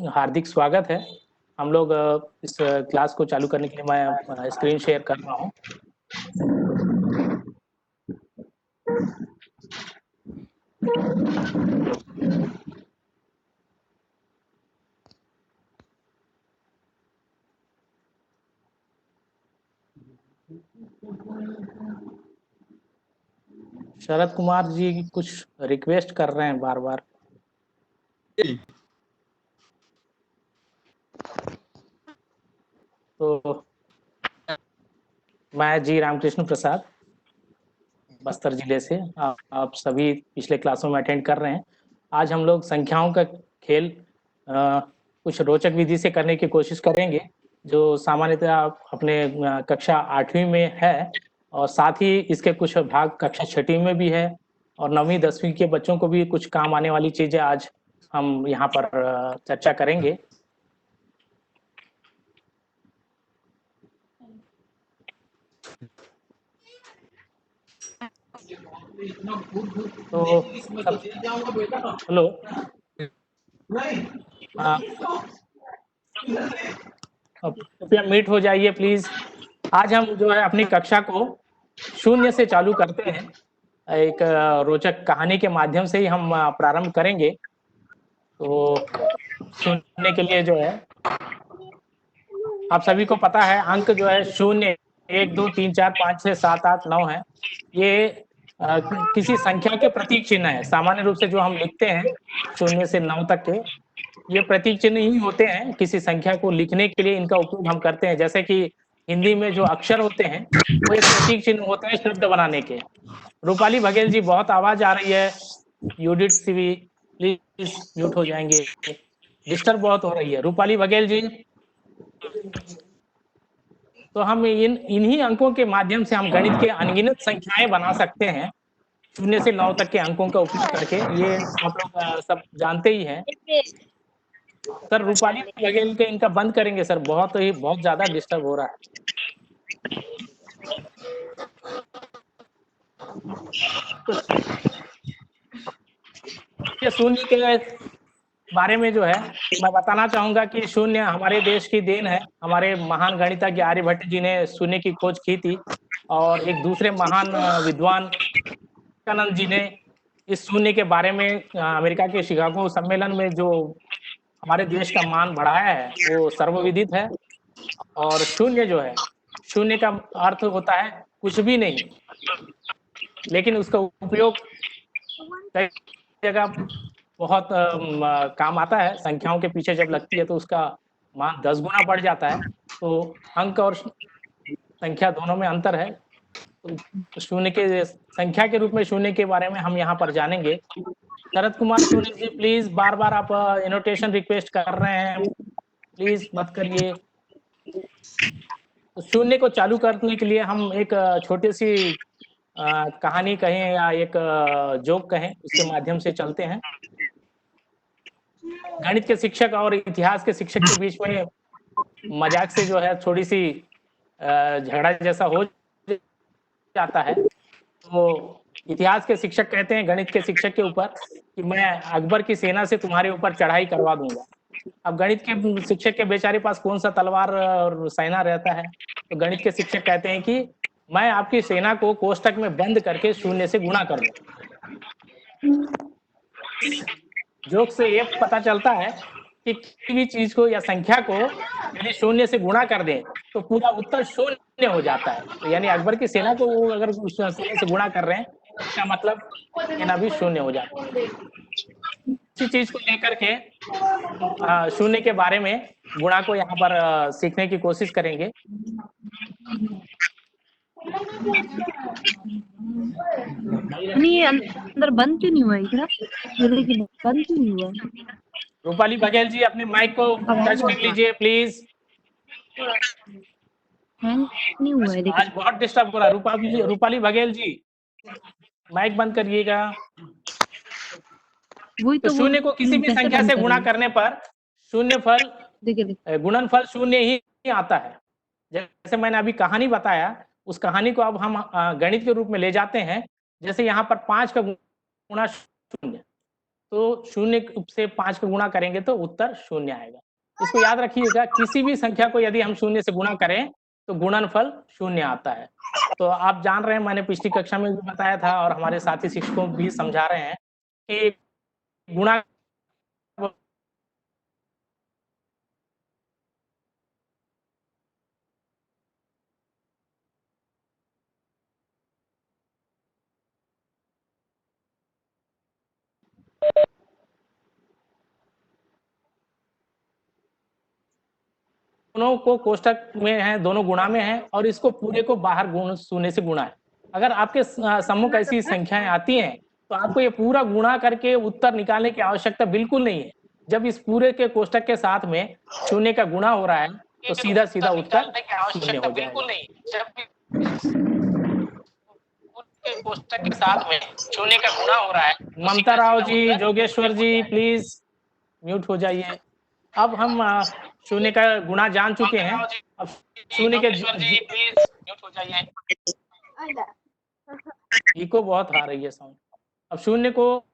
हार्दिक स्वागत है। हम लोग इस क्लास को चालू करने के लिए मैं स्क्रीन शेयर कर रहा हूँ। शरद कुमार जी कुछ रिक्वेस्ट कर रहे हैं बार बार। तो मैं जी रामकृष्ण प्रसाद बस्तर जिले से आप सभी पिछले क्लासों में अटेंड कर रहे हैं। आज हम लोग संख्याओं का खेल कुछ रोचक विधि से करने की कोशिश करेंगे, जो सामान्यतः अपने कक्षा 8वीं में है और साथ ही इसके कुछ भाग कक्षा 6वीं में भी है और 9वीं 10वीं के बच्चों को भी कुछ काम आने वाली चीजें आज हम यहाँ पर चर्चा करेंगे। तो हेलो, कृपया मीट हो जाइए प्लीज। आज हम जो है अपनी कक्षा को शून्य से चालू करते हैं। एक रोचक कहानी के माध्यम से ही हम प्रारंभ करेंगे। तो सुनने के लिए जो है आप सभी को पता है, अंक जो है 0, 1, 2, 3, 4, 5, 6, 7, 8, 9 है। ये किसी संख्या के प्रतीक चिन्ह है। सामान्य रूप से जो हम लिखते हैं 0 से 9 तक के, ये प्रतीक चिन्ह ही होते हैं। किसी संख्या को लिखने के लिए इनका उपयोग हम करते हैं। जैसे कि हिंदी में जो अक्षर होते हैं वो एक प्रतीक चिन्ह होते हैं शब्द बनाने के। रूपाली बघेल जी, बहुत आवाज आ रही है। यूडिट सीवी प्लीज म्यूट हो जाएंगे, डिस्टर्ब बहुत हो रही है। रूपाली बघेल जी, तो हम इन्हीं अंकों के माध्यम से हम गणित के अनगिनत संख्याएं बना सकते हैं 0 से 9 तक के अंकों का उपयोग करके। ये आप लोग सब जानते ही हैं। सर रूपाली बघेल के इनका बंद करेंगे सर, बहुत ज्यादा डिस्टर्ब हो रहा है। ये शून्य के बारे में जो है मैं बताना चाहूंगा कि शून्य हमारे देश की देन है। हमारे महान गणितज्ञ आर्यभट्ट जी ने शून्य की खोज की थी और एक दूसरे महान विद्वान विवेकानंद जी ने इस शून्य के बारे में अमेरिका के शिकागो सम्मेलन में जो हमारे देश का मान बढ़ाया है वो सर्वविदित है। और शून्य जो है, शून्य का अर्थ होता है कुछ भी नहीं, लेकिन उसका उपयोग कई जगह बहुत काम आता है। संख्याओं के पीछे जब लगती है तो उसका मान 10 गुना बढ़ जाता है। तो अंक और संख्या दोनों में अंतर है। तो शून्य के संख्या के रूप में शून्य के बारे में हम यहाँ पर जानेंगे। शरद कुमार सोनी जी, प्लीज बार बार आप इनोटेशन रिक्वेस्ट कर रहे हैं, प्लीज मत करिए। तो शून्य को चालू करने के लिए हम एक छोटी सी कहानी कहें या एक जोक कहें, उसके माध्यम से चलते हैं। गणित के शिक्षक और इतिहास के शिक्षक के बीच में मजाक से जो है थोड़ी सी झगड़ा जैसा हो जाता है। तो इतिहास के शिक्षक कहते हैं गणित के शिक्षक के ऊपर कि मैं अकबर की सेना से तुम्हारे ऊपर चढ़ाई करवा दूंगा। अब गणित के शिक्षक के बेचारे पास कौन सा तलवार और सेना रहता है। तो गणित के शिक्षक कहते हैं कि मैं आपकी सेना को कोष्टक में बंद करके 0 से गुणा कर दूंगा। जोक से ये पता चलता है कि किसी भी चीज को या संख्या को यदि 0 से गुणा कर दें तो पूरा उत्तर 0 हो जाता है। तो यानी अकबर की सेना को वो अगर 0 से गुणा कर रहे हैं, इसका मतलब सेना भी 0 हो जाता है। इसी चीज को लेकर के 0 के बारे में गुणा को यहाँ पर सीखने की कोशिश करेंगे। नहीं, अंदर बंद क्यों नहीं हुआ इधर? लेकिन बंद क्यों नहीं हुआ? रूपाली बघेल जी, अपने माइक को टच कर लीजिए प्लीज। नहीं हुआ है आज बहुत डिस्टर्ब हो रहा है। रूपाली बघेल जी, माइक बंद करिएगा। वही तो 0 को किसी भी संख्या से गुणा करने पर शून्यफल गुणनफल 0 ही आता है। जैसे मैंने अभी कहानी बताया, उस कहानी को अब हम गणित के रूप में ले जाते हैं। जैसे यहाँ पर 5 का गुणा 0, तो शून्य से 5 को गुणा करेंगे तो उत्तर शून्य आएगा। इसको याद रखिएगा, किसी भी संख्या को यदि हम शून्य से गुणा करें तो गुणनफल शून्य आता है। तो आप जान रहे हैं, मैंने पिछली कक्षा में भी बताया था और हमारे साथी शिक्षकों भी समझा रहे हैं कि गुणा दोनों को कोष्ठक में है, दोनों गुणा में है और इसको पूरे को बाहर गुण शून्य से गुणा है। अगर आपके सम्मुख ऐसी संख्याएं आती हैं तो आपको ये पूरा गुणा करके उत्तर निकालने की आवश्यकता बिल्कुल नहीं है। जब इस पूरे के कोष्ठक के साथ में शून्य का गुणा हो रहा है तो सीधा सीधा उत्तर शून्य हो जाएगा। कोष्ठक के साथ में शून्य का गुणा हो रहा है। ममता राव जी, जोगेश्वर जी, प्लीज म्यूट हो जाइए। अब हम शून्य का गुणा जान चुके हैं। अब शून्य के प्लीज म्यूट हो जाइए। इको बहुत आ रही है साउंड। अब शून्य को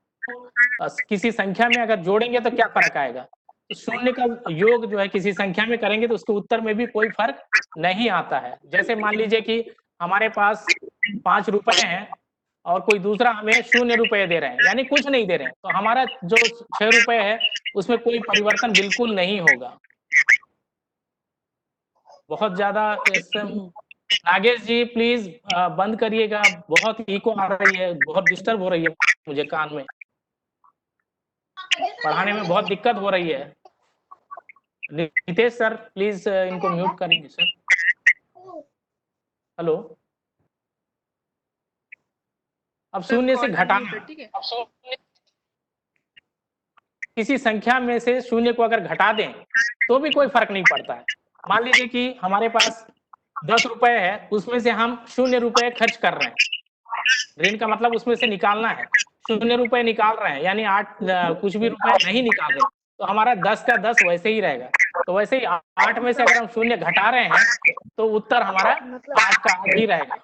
किसी संख्या में अगर जोड़ेंगे तो क्या फर्क आएगा? तो शून्य का योग जो है किसी संख्या में करेंगे तो उसके उत्तर में भी कोई फर्क नहीं आता है। जैसे मान लीजिए कि हमारे पास 5 रुपए हैं और कोई दूसरा हमें 0 रुपए दे रहे हैं, यानी कुछ नहीं दे रहे हैं, तो हमारा जो 6 रुपए है उसमें कोई परिवर्तन बिल्कुल नहीं होगा। बहुत ज्यादा नागेश जी प्लीज बंद करिएगा, बहुत इको आ रही है, बहुत डिस्टर्ब हो रही है मुझे कान में, पढ़ाने में बहुत दिक्कत हो रही है। नितेश सर प्लीज इनको म्यूट करेंगे सर। हेलो, अब शून्य से घटाना, किसी संख्या में से शून्य को अगर घटा दें तो भी कोई फर्क नहीं पड़ता है। मान लीजिए कि हमारे पास 10 रुपए है, उसमें से हम 0 रुपए खर्च कर रहे हैं। ऋण का मतलब उसमें से निकालना है, 0 रुपए निकाल रहे हैं, यानी 8 कुछ भी रुपए नहीं निकाल रहे, तो हमारा 10 का 10 वैसे ही रहेगा। तो वैसे ही 8 में से अगर हम 0 घटा रहे हैं तो उत्तर हमारा 8 का 8 ही रहेगा।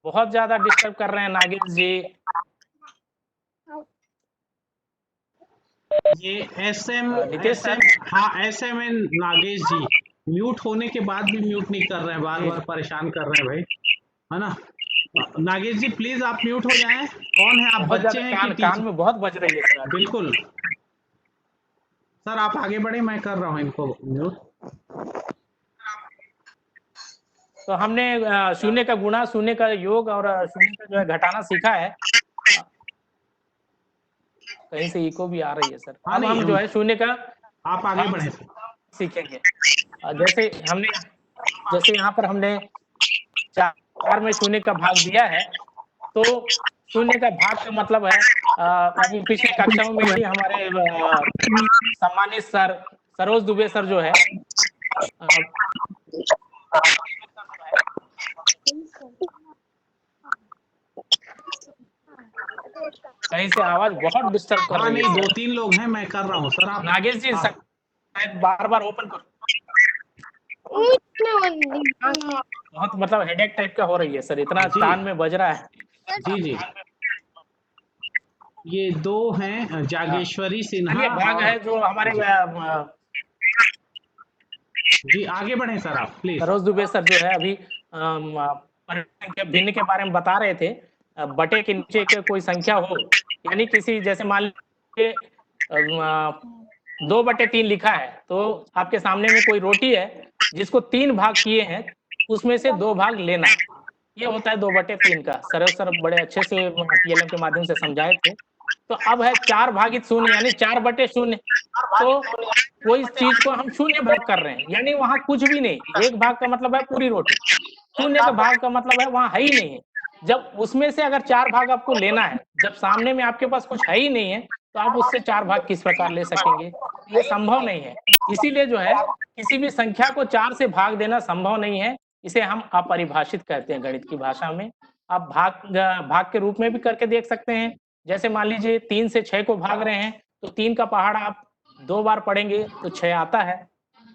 बहुत ज्यादा डिस्टर्ब कर रहे हैं नागेश जी। ये एसएम नागेश जी म्यूट होने के बाद भी म्यूट नहीं कर रहे हैं, बार बार परेशान कर रहे हैं भाई, है ना। नागेश जी प्लीज आप म्यूट हो जाएं। कौन है आप, बच्चे हैं कि कान में बहुत बज रही है सर। बिल्कुल सर, आप आगे बढ़े, मैं कर रहा हूँ इनको म्यूट। तो हमने शून्य का गुणा, शून्य का योग और शून्य का जो है घटाना सीखा है। कहीं से इको भी आ रही है सर। अब हम जो है शून्य का आप आगे बढ़े सीखेंगे। जैसे यहाँ पर हमने 4 में शून्य का भाग दिया है, तो शून्य का भाग का मतलब है अभी पिछले कक्षाओं में भी हमारे सम्मानित सर सरोज दुबे सर जो है कहीं से आवाज बहुत डिस्टर्ब कर रही है। 2-3 लोग हैं, मैं कर रहा हूँ सर। आप नागेश जी शायद बार ओपन करो, बहुत मतलब हेडेक टाइप का हो रही है सर, इतना कान में बज रहा है। जी ये 2 हैं जागेश्वरी सिन्हा भाग है जो हमारे जी आगे बढ़े सर आप प्लीज। सरोज दुबे सर जो है अभी भिन्न के बारे में बता रहे थे। बटे के नीचे के कोई संख्या हो, यानी किसी जैसे मान लीजिए 2/3 लिखा है, तो आपके सामने में कोई रोटी है जिसको 3 भाग किए हैं, उसमें से 2 भाग लेना, ये होता है 2/3 का। सरोज सर बड़े अच्छे से पीएलएम के माध्यम से समझाए थे। तो अब है 4 भागित 0 यानी 4/0। तो कोई चीज को हम 0 भाग कर रहे हैं, यानी वहां कुछ भी नहीं, 1 भाग का मतलब है पूरी रोटी, 0 का भाग का मतलब है वहां है ही नहीं है। जब उसमें से अगर 4 भाग आपको लेना है, जब सामने में आपके पास कुछ है ही नहीं है, तो आप उससे 4 भाग किस प्रकार ले सकेंगे? ये संभव नहीं है। इसीलिए जो है किसी भी संख्या को 4 से भाग देना संभव नहीं है, इसे हम अपरिभाषित कहते हैं गणित की भाषा में। आप भाग के रूप में भी करके देख सकते हैं। जैसे मान लीजिए 3 से 6 को भाग रहे हैं, तो 3 का पहाड़ा आप 2 बार पढ़ेंगे तो 6 आता है।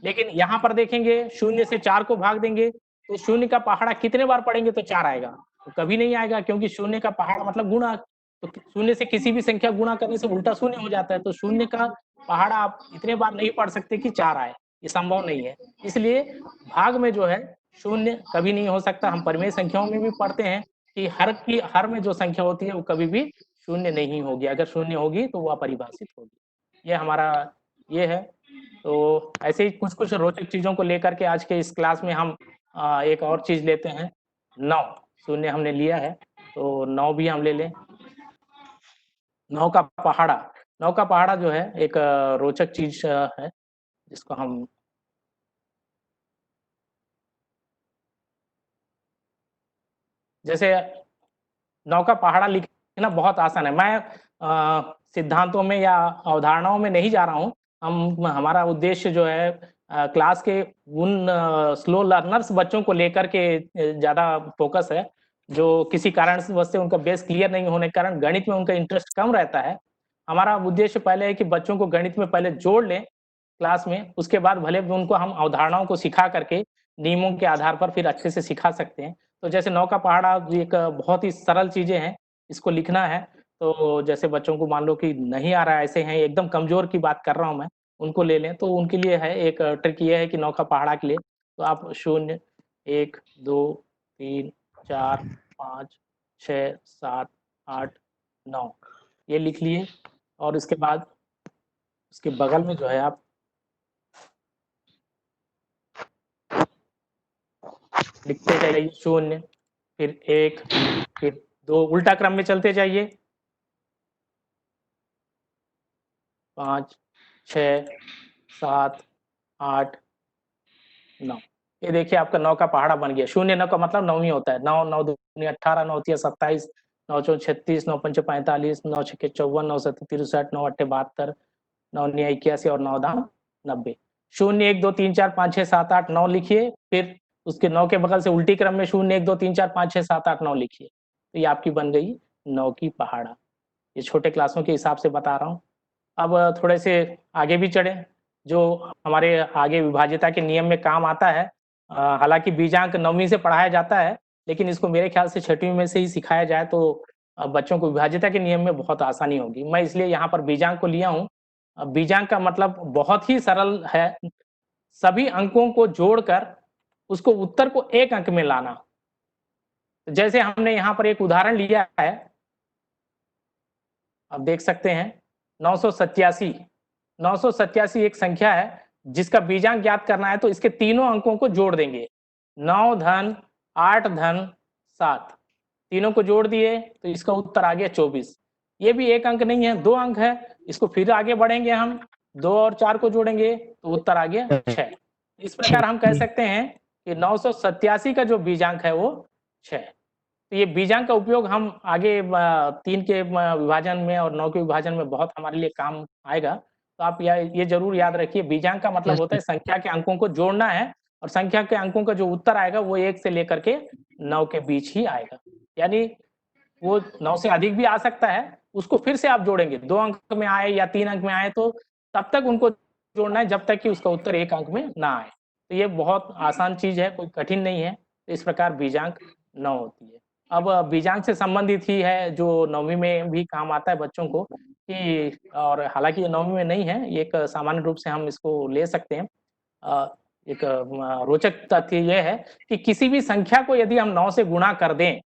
लेकिन यहाँ पर देखेंगे 0 से 4 को भाग देंगे तो 0 का पहाड़ा कितने बार पढ़ेंगे तो 4 आएगा। तो कभी नहीं आएगा, क्योंकि शून्य का पहाड़ मतलब गुणा, तो शून्य से किसी भी संख्या गुणा करने से उल्टा शून्य हो जाता है, तो शून्य का पहाड़ आप इतने बार नहीं पढ़ सकते कि 4 आए, ये संभव नहीं है। इसलिए भाग में जो है शून्य कभी नहीं हो सकता। हम परिमेय संख्याओं में भी पढ़ते हैं कि हर में जो संख्या होती है वो कभी भी शून्य नहीं होगी, अगर शून्य होगी तो वो अपरिभाषित होगी। ये हमारा ये है। तो ऐसे ही कुछ-कुछ रोचक चीज़ों को लेकर के आज के इस क्लास में हम एक और चीज़ लेते हैं, 9 शून्य हमने लिया है, तो 9 भी हम ले लें। 9 का पहाड़ा, 9 का पहाड़ा जो है एक रोचक चीज़ है, जिसको हम जैसे 9 का पहाड़ा लिखना बहुत आसान है। मैं सिद्धांतों में या अवधारणाओं में नहीं जा रहा हूँ। हमारा उद्देश्य जो है क्लास के उन स्लो लर्नर्स बच्चों को लेकर के ज़्यादा फोकस है, जो किसी कारणवश से उनका बेस क्लियर नहीं होने के कारण गणित में उनका इंटरेस्ट कम रहता है। हमारा उद्देश्य पहले है कि बच्चों को गणित में पहले जोड़ लें क्लास में, उसके बाद भले उनको हम अवधारणाओं को सिखा करके नियमों के आधार पर फिर अच्छे से सिखा सकते हैं। तो जैसे 9 का पहाड़ा एक बहुत ही सरल चीज़ें हैं, इसको लिखना है। तो जैसे बच्चों को मान लो कि नहीं आ रहा है, ऐसे हैं एकदम कमज़ोर की बात कर रहा हूँ मैं, उनको ले लें। तो उनके लिए है एक ट्रिक ये है कि 9 का पहाड़ा के लिए तो आप 0, 1, 2, 3, 4, 5, 6, 7, 8, 9 ये लिख लिए और इसके बाद उसके बगल में जो है आप लिखते जाइए 0, फिर 1, फिर 2, उल्टा क्रम में चलते जाइए। 5, 6, 7, 8, 9 ये देखिए आपका 9 का पहाड़ा बन गया। 0 9 का मतलब 9 ही होता है। 9 9 दूनी 18, 9 तिया 27, 9 चौक 36, 9 पंचे 45, 9 छक्के 54, 9 सत्ते 63, 9 अट्ठे 72, 9 निया 81 और 9 दाम 90। 0 1 2 3 4 5 6 7 8 9 लिखिए, फिर उसके 9 के बगल से उल्टी क्रम में 0 1 2 3 4 5 6 7 8 9 लिखिए। तो ये आपकी बन गई 9 की पहाड़ा। ये छोटे क्लासों के हिसाब से बता रहा हूँ। अब थोड़े से आगे भी चढ़ें, जो हमारे आगे विभाज्यता के नियम में काम आता है। हालाँकि बीजांक 9वीं से पढ़ाया जाता है, लेकिन इसको मेरे ख्याल से 6वीं में से ही सिखाया जाए तो बच्चों को विभाज्यता के नियम में बहुत आसानी होगी। मैं इसलिए यहाँ पर बीजांक को लिया हूँ। बीजांक का मतलब बहुत ही सरल है, सभी अंकों को जोड़कर उसको उत्तर को 1 अंक में लाना। जैसे हमने यहाँ पर एक उदाहरण लिया है, आप देख सकते हैं 987। 987 एक संख्या है जिसका बीजांक ज्ञात करना है, तो इसके तीनों अंकों को जोड़ देंगे। 9 धन 8 धन 7 तीनों को जोड़ दिए तो इसका उत्तर आ गया 24। ये भी 1 अंक नहीं है, 2 अंक है। इसको फिर आगे बढ़ेंगे हम, 2 और 4 को जोड़ेंगे तो उत्तर आ गया 6। इस प्रकार हम कह सकते हैं कि 987 का जो बीजांक है वो 6। तो ये बीजांक का उपयोग हम आगे 3 के विभाजन में और 9 के विभाजन में बहुत हमारे लिए काम आएगा। तो आप ये ज़रूर याद रखिए, बीजांक का मतलब होता है संख्या के अंकों को जोड़ना है और संख्या के अंकों का जो उत्तर आएगा वो 1 से लेकर के 9 के बीच ही आएगा। यानी वो 9 से अधिक भी आ सकता है, उसको फिर से आप जोड़ेंगे। 2 अंक में आए या 3 अंक में आए तो तब तक उनको जोड़ना है जब तक कि उसका उत्तर 1 अंक में ना आए। तो ये बहुत आसान चीज़ है, कोई कठिन नहीं है। तो इस प्रकार बीजांक 9 होती है। अब बीजांक से संबंधित ही है जो 9वीं में भी काम आता है बच्चों को, कि और हालाँकि ये 9वीं में नहीं है, ये एक सामान्य रूप से हम इसको ले सकते हैं। एक रोचक तथ्य ये है कि किसी भी संख्या को यदि हम 9 से गुणा कर दें,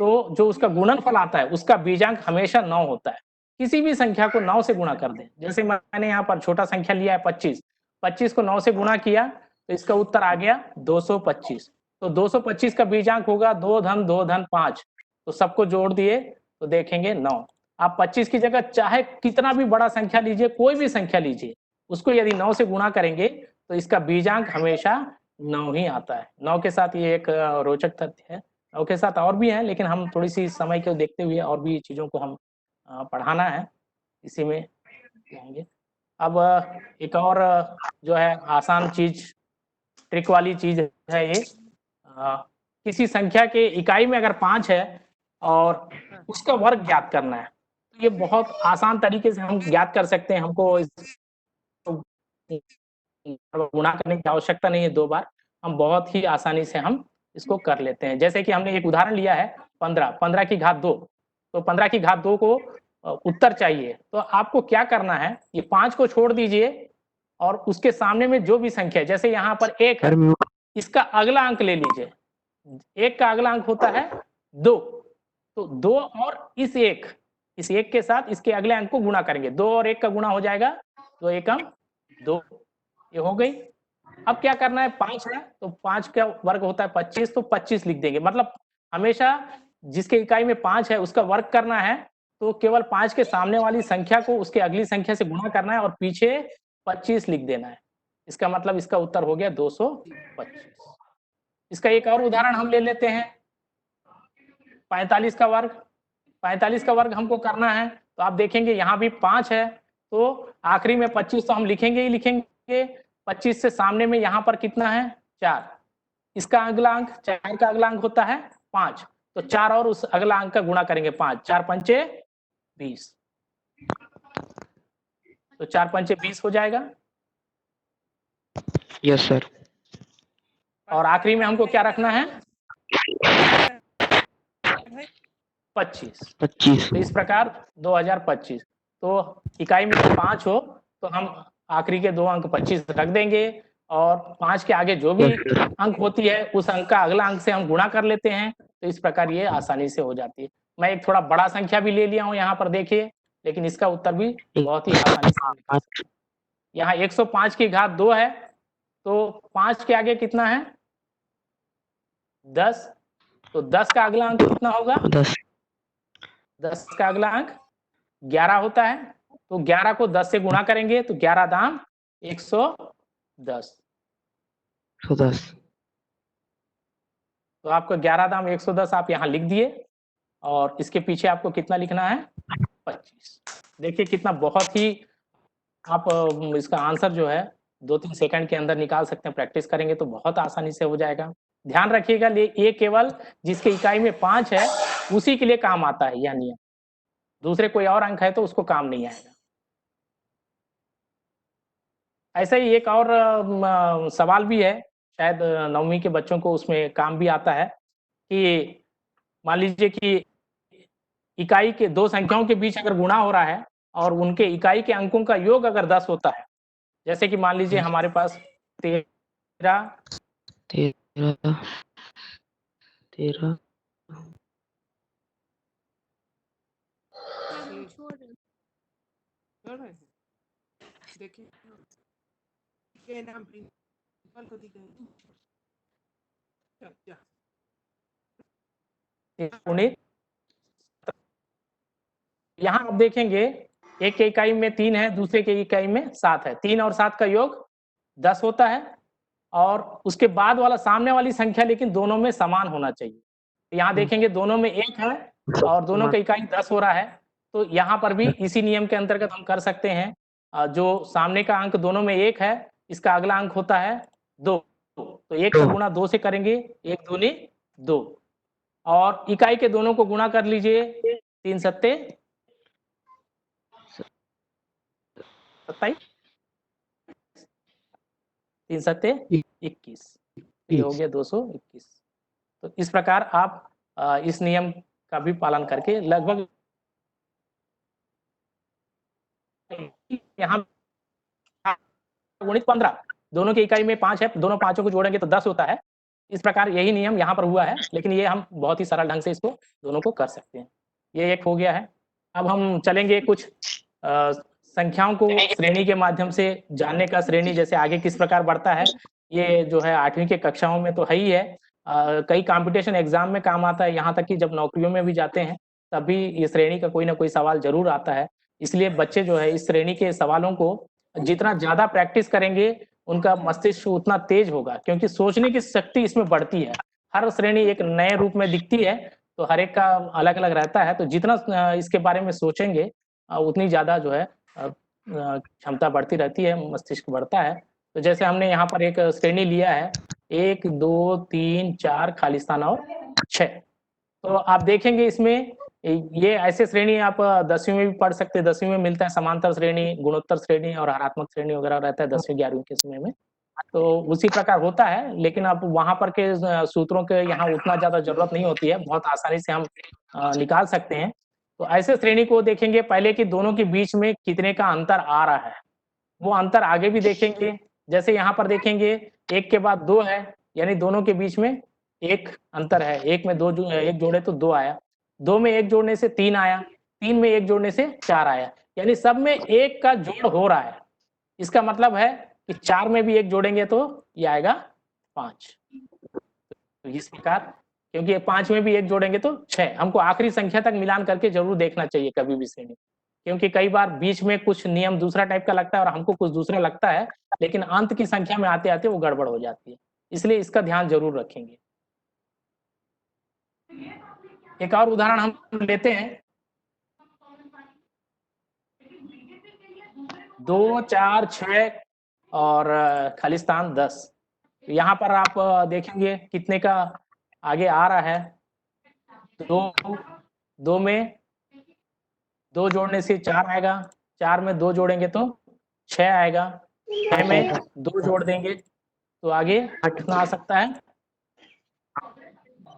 तो जो उसका गुणनफल आता है, उसका बीजांक हमेशा 9 होता है। किसी भी संख्या को 9 से गुणा कर दें, जैसे मैंने यहाँ पर छोटा संख्या लिया है 25, 25 को 9 से गुणा किया, तो इसका उत्तर आ गया 225। तो 225 का बीजांक होगा 2 धन 2 धन 5, तो सबको जोड़ दिए तो देखेंगे 9। आप 25 की जगह चाहे कितना भी बड़ा संख्या लीजिए, कोई भी संख्या लीजिए, उसको यदि 9 से गुणा करेंगे, तो इसका बीजांक हमेशा 9 ही आता है। 9 के साथ ये एक रोचक तथ्य है। 9 के साथ और भी हैं, लेकिन हम थोड़ी-सी समय को देखते हुए और भी चीज़ों को हम पढ़ाना है, इसी में जाएँगे। अब एक और जो है आसान चीज़, ट्रिक वाली चीज़ है ये। किसी संख्या के इकाई में अगर 5 है और उसका वर्ग ज्ञात करना है, तो ये बहुत आसान तरीके से हम ज्ञात कर सकते हैं। हमको गुणा करने की आवश्यकता नहीं है 2 बार, हम बहुत ही आसानी से हम इसको कर लेते हैं। जैसे कि हमने एक उदाहरण लिया है 15, 15 की घात 2, तो 15 की घात 2 को उत्तर चाहिए। तो आपको क्या करना है, ये 5 को छोड़ दीजिए और उसके सामने में जो भी संख्या है, जैसे यहाँ पर 1 है, इसका अगला अंक ले लीजिए। 1 का अगला अंक होता है 2, तो 2 और इस 1 के साथ इसके अगले अंक को गुणा करेंगे। 2 और 1 का गुणा हो जाएगा, 2 एकम 2, ये हो गई। अब क्या करना है, 5 है तो 5 का वर्ग होता है 25, तो 25 लिख देंगे। मतलब हमेशा जिसके इकाई में 5 है उसका वर्ग करना है, तो केवल 5 के सामने वाली संख्या को उसके अगली संख्या से गुणा करना है और पीछे 25 लिख देना है। इसका मतलब इसका उत्तर हो गया 225। इसका एक और उदाहरण हम ले लेते हैं, 45 का वर्ग। 45 का वर्ग हमको करना है, तो आप देखेंगे यहाँ भी 5 है, तो आखिरी में 25 तो हम लिखेंगे ही लिखेंगे। 25 से सामने में यहाँ पर कितना है, 4। इसका अगला अंक 4 का अगला अंक होता है 5, तो 4 और उस अगला अंक का गुणा करेंगे 5, 4 पंचे 20, तो 4 पंचे 20 हो जाएगा। Yes sir. और आखिरी में हमको क्या रखना है, 25। तो इस प्रकार 2025, तो इकाई में 5 हो तो हम आखिरी के 2 अंक 25 रख देंगे और 5 के आगे जो भी अंक होती है उस अंक का अगला अंक से हम गुणा कर लेते हैं। तो इस प्रकार ये आसानी से हो जाती है। मैं एक थोड़ा बड़ा संख्या भी ले लिया हूँ यहाँ पर देखिए, लेकिन इसका उत्तर भी बहुत ही आसानी से निकल सकता है। यहाँ 105 की घात 2 है, तो 5 के आगे कितना है, 10, तो 10 का अगला अंक कितना होगा, 10 का अगला अंक 11 होता है, तो 11 को 10 से गुणा करेंगे तो 11 दाम 110। तो आपका 11 दाम 110 आप यहाँ लिख दिए और इसके पीछे आपको कितना लिखना है, 25। देखिए कितना बहुत ही आप इसका आंसर जो है 2-3 सेकंड के अंदर निकाल सकते हैं। प्रैक्टिस करेंगे तो बहुत आसानी से हो जाएगा। ध्यान रखिएगा, ये केवल जिसके इकाई में 5 है उसी के लिए काम आता है यह नियम। दूसरे कोई और अंक है तो उसको काम नहीं आएगा। ऐसा ही एक और सवाल भी है, शायद 9वीं के बच्चों को उसमें काम भी आता है कि मान लीजिए कि इकाई के 2 संख्याओं के बीच अगर गुणा हो रहा है और उनके इकाई के अंकों का योग अगर 10 होता है, जैसे कि मान लीजिए हमारे पास 13 देखिए ये नाम प्रिंसिपल को दिखाएं। क्या 19, यहाँ आप देखेंगे एक के इकाई में 3 है, दूसरे के इकाई में 7 है। 3 और 7 का योग 10 होता है और उसके बाद वाला सामने वाली संख्या लेकिन दोनों में समान होना चाहिए। यहाँ देखेंगे दोनों में 1 है और दोनों का इकाई 10 हो रहा है, तो यहाँ पर भी इसी नियम के अंतर्गत हम कर सकते हैं। जो सामने का अंक दोनों में 1 है, इसका अगला अंक होता है 2, तो 1 का गुणा 2 से करेंगे, 1 दूनी 2 और इकाई के दोनों को गुणा कर लीजिए, 3 सत्ते 27, 3 सत्ते 21, ये हो गया 221। तो इस प्रकार आप इस नियम का भी पालन करके लगभग यहाँ गुणित 15, दोनों की इकाई में 5 है, दोनों पांचों को जोड़ेंगे तो 10 होता है। इस प्रकार यही नियम यहाँ पर हुआ है, लेकिन ये हम बहुत ही सरल ढंग से इसको दोनों को कर सकते हैं। ये एक हो गया है। अब हम चलेंगे कुछ संख्याओं को श्रेणी के माध्यम से जानने का। श्रेणी जैसे आगे किस प्रकार बढ़ता है, ये जो है 8वीं के कक्षाओं में तो है ही है, कई कंपटीशन एग्जाम में काम आता है, यहाँ तक कि जब नौकरियों में भी जाते हैं तभी ये श्रेणी का कोई ना कोई सवाल जरूर आता है। इसलिए बच्चे जो है इस श्रेणी के सवालों को जितना ज्यादा प्रैक्टिस करेंगे उनका मस्तिष्क उतना तेज होगा, क्योंकि सोचने की शक्ति इसमें बढ़ती है। हर श्रेणी एक नए रूप में दिखती है, तो हर एक का अलग अलग रहता है, तो जितना इसके बारे में सोचेंगे उतनी ज्यादा जो है क्षमता बढ़ती रहती है, मस्तिष्क बढ़ता है। तो जैसे हमने यहाँ पर एक श्रेणी लिया है 1 2 3 4 खालिस्तान और 6, तो आप देखेंगे इसमें ये ऐसे श्रेणी आप 10वीं में भी पढ़ सकते हैं। 10वीं में मिलता है समांतर श्रेणी, गुणोत्तर श्रेणी और हरात्मक श्रेणी वगैरह रहता है 10वीं 11वीं के समय में। तो उसी प्रकार होता है, लेकिन अब वहां पर के सूत्रों के यहाँ उतना ज्यादा जरूरत नहीं होती है, बहुत आसानी से हम निकाल सकते हैं। तो ऐसे श्रेणी को देखेंगे पहले कि दोनों के बीच में कितने का अंतर आ रहा है, वो अंतर आगे भी देखेंगे। जैसे यहाँ पर देखेंगे 1 के बाद 2 है, यानी दोनों के बीच में 1 अंतर है। 1 में 2 1 जोड़े तो 2 आया, 2 में 1 जोड़ने से 3 आया, 3 में 1 जोड़ने से 4 आया, यानी सब में 1 का जोड़ हो रहा है। इसका मतलब है कि 4 में भी 1 जोड़ेंगे तो ये आएगा 5। तो इस प्रकार, क्योंकि 5 में भी 1 जोड़ेंगे तो 6। हमको आखिरी संख्या तक मिलान करके जरूर देखना चाहिए कभी भी श्रेणी, क्योंकि कई बार बीच में कुछ नियम दूसरा टाइप का लगता है और हमको कुछ दूसरा लगता है, लेकिन अंत की संख्या में आते आते वो गड़बड़ हो जाती है, इसलिए इसका ध्यान जरूर रखेंगे। एक और उदाहरण हम लेते हैं, 2, 4, 6 और खालिस्तान 10। यहाँ पर आप देखेंगे कितने का आगे आ रहा है। 2 में 2 जोड़ने से 4 आएगा, 4 में 2 जोड़ेंगे तो 6 आएगा, 6 में 2 जोड़ देंगे तो आगे कितना आ सकता है,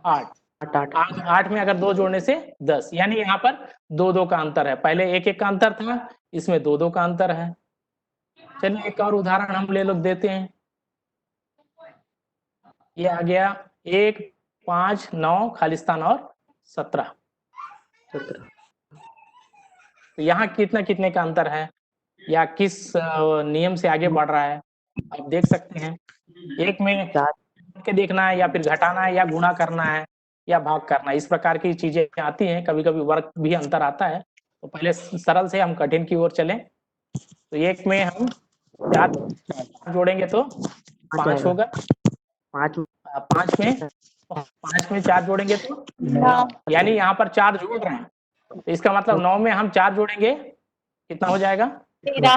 8। 8 में अगर 2 जोड़ने से 10, यानी यहाँ पर 2-2 का अंतर है। पहले 1-1 का अंतर था, इसमें 2-2 का अंतर है। चलिए एक और उदाहरण हम ले लोग देते हैं। ये आ गया 1, 5, 9 खालिस्तान और 17। तो यहाँ कितने का अंतर है या किस नियम से आगे बढ़ रहा है, आप देख सकते हैं। एक में के देखना है या फिर घटाना है या गुणा करना है या भाग करना है, इस प्रकार की चीजें आती हैं। कभी कभी वर्ग भी अंतर आता है, तो पहले सरल से हम कठिन की ओर चलें। तो एक में हम 4 जोड़ेंगे तो 5 होगा, 5 में 4 जोड़ेंगे तो 9, यानी यहाँ पर 4 जोड़ रहे हैं, तो इसका मतलब 9 में हम 4 जोड़ेंगे कितना हो जाएगा, 13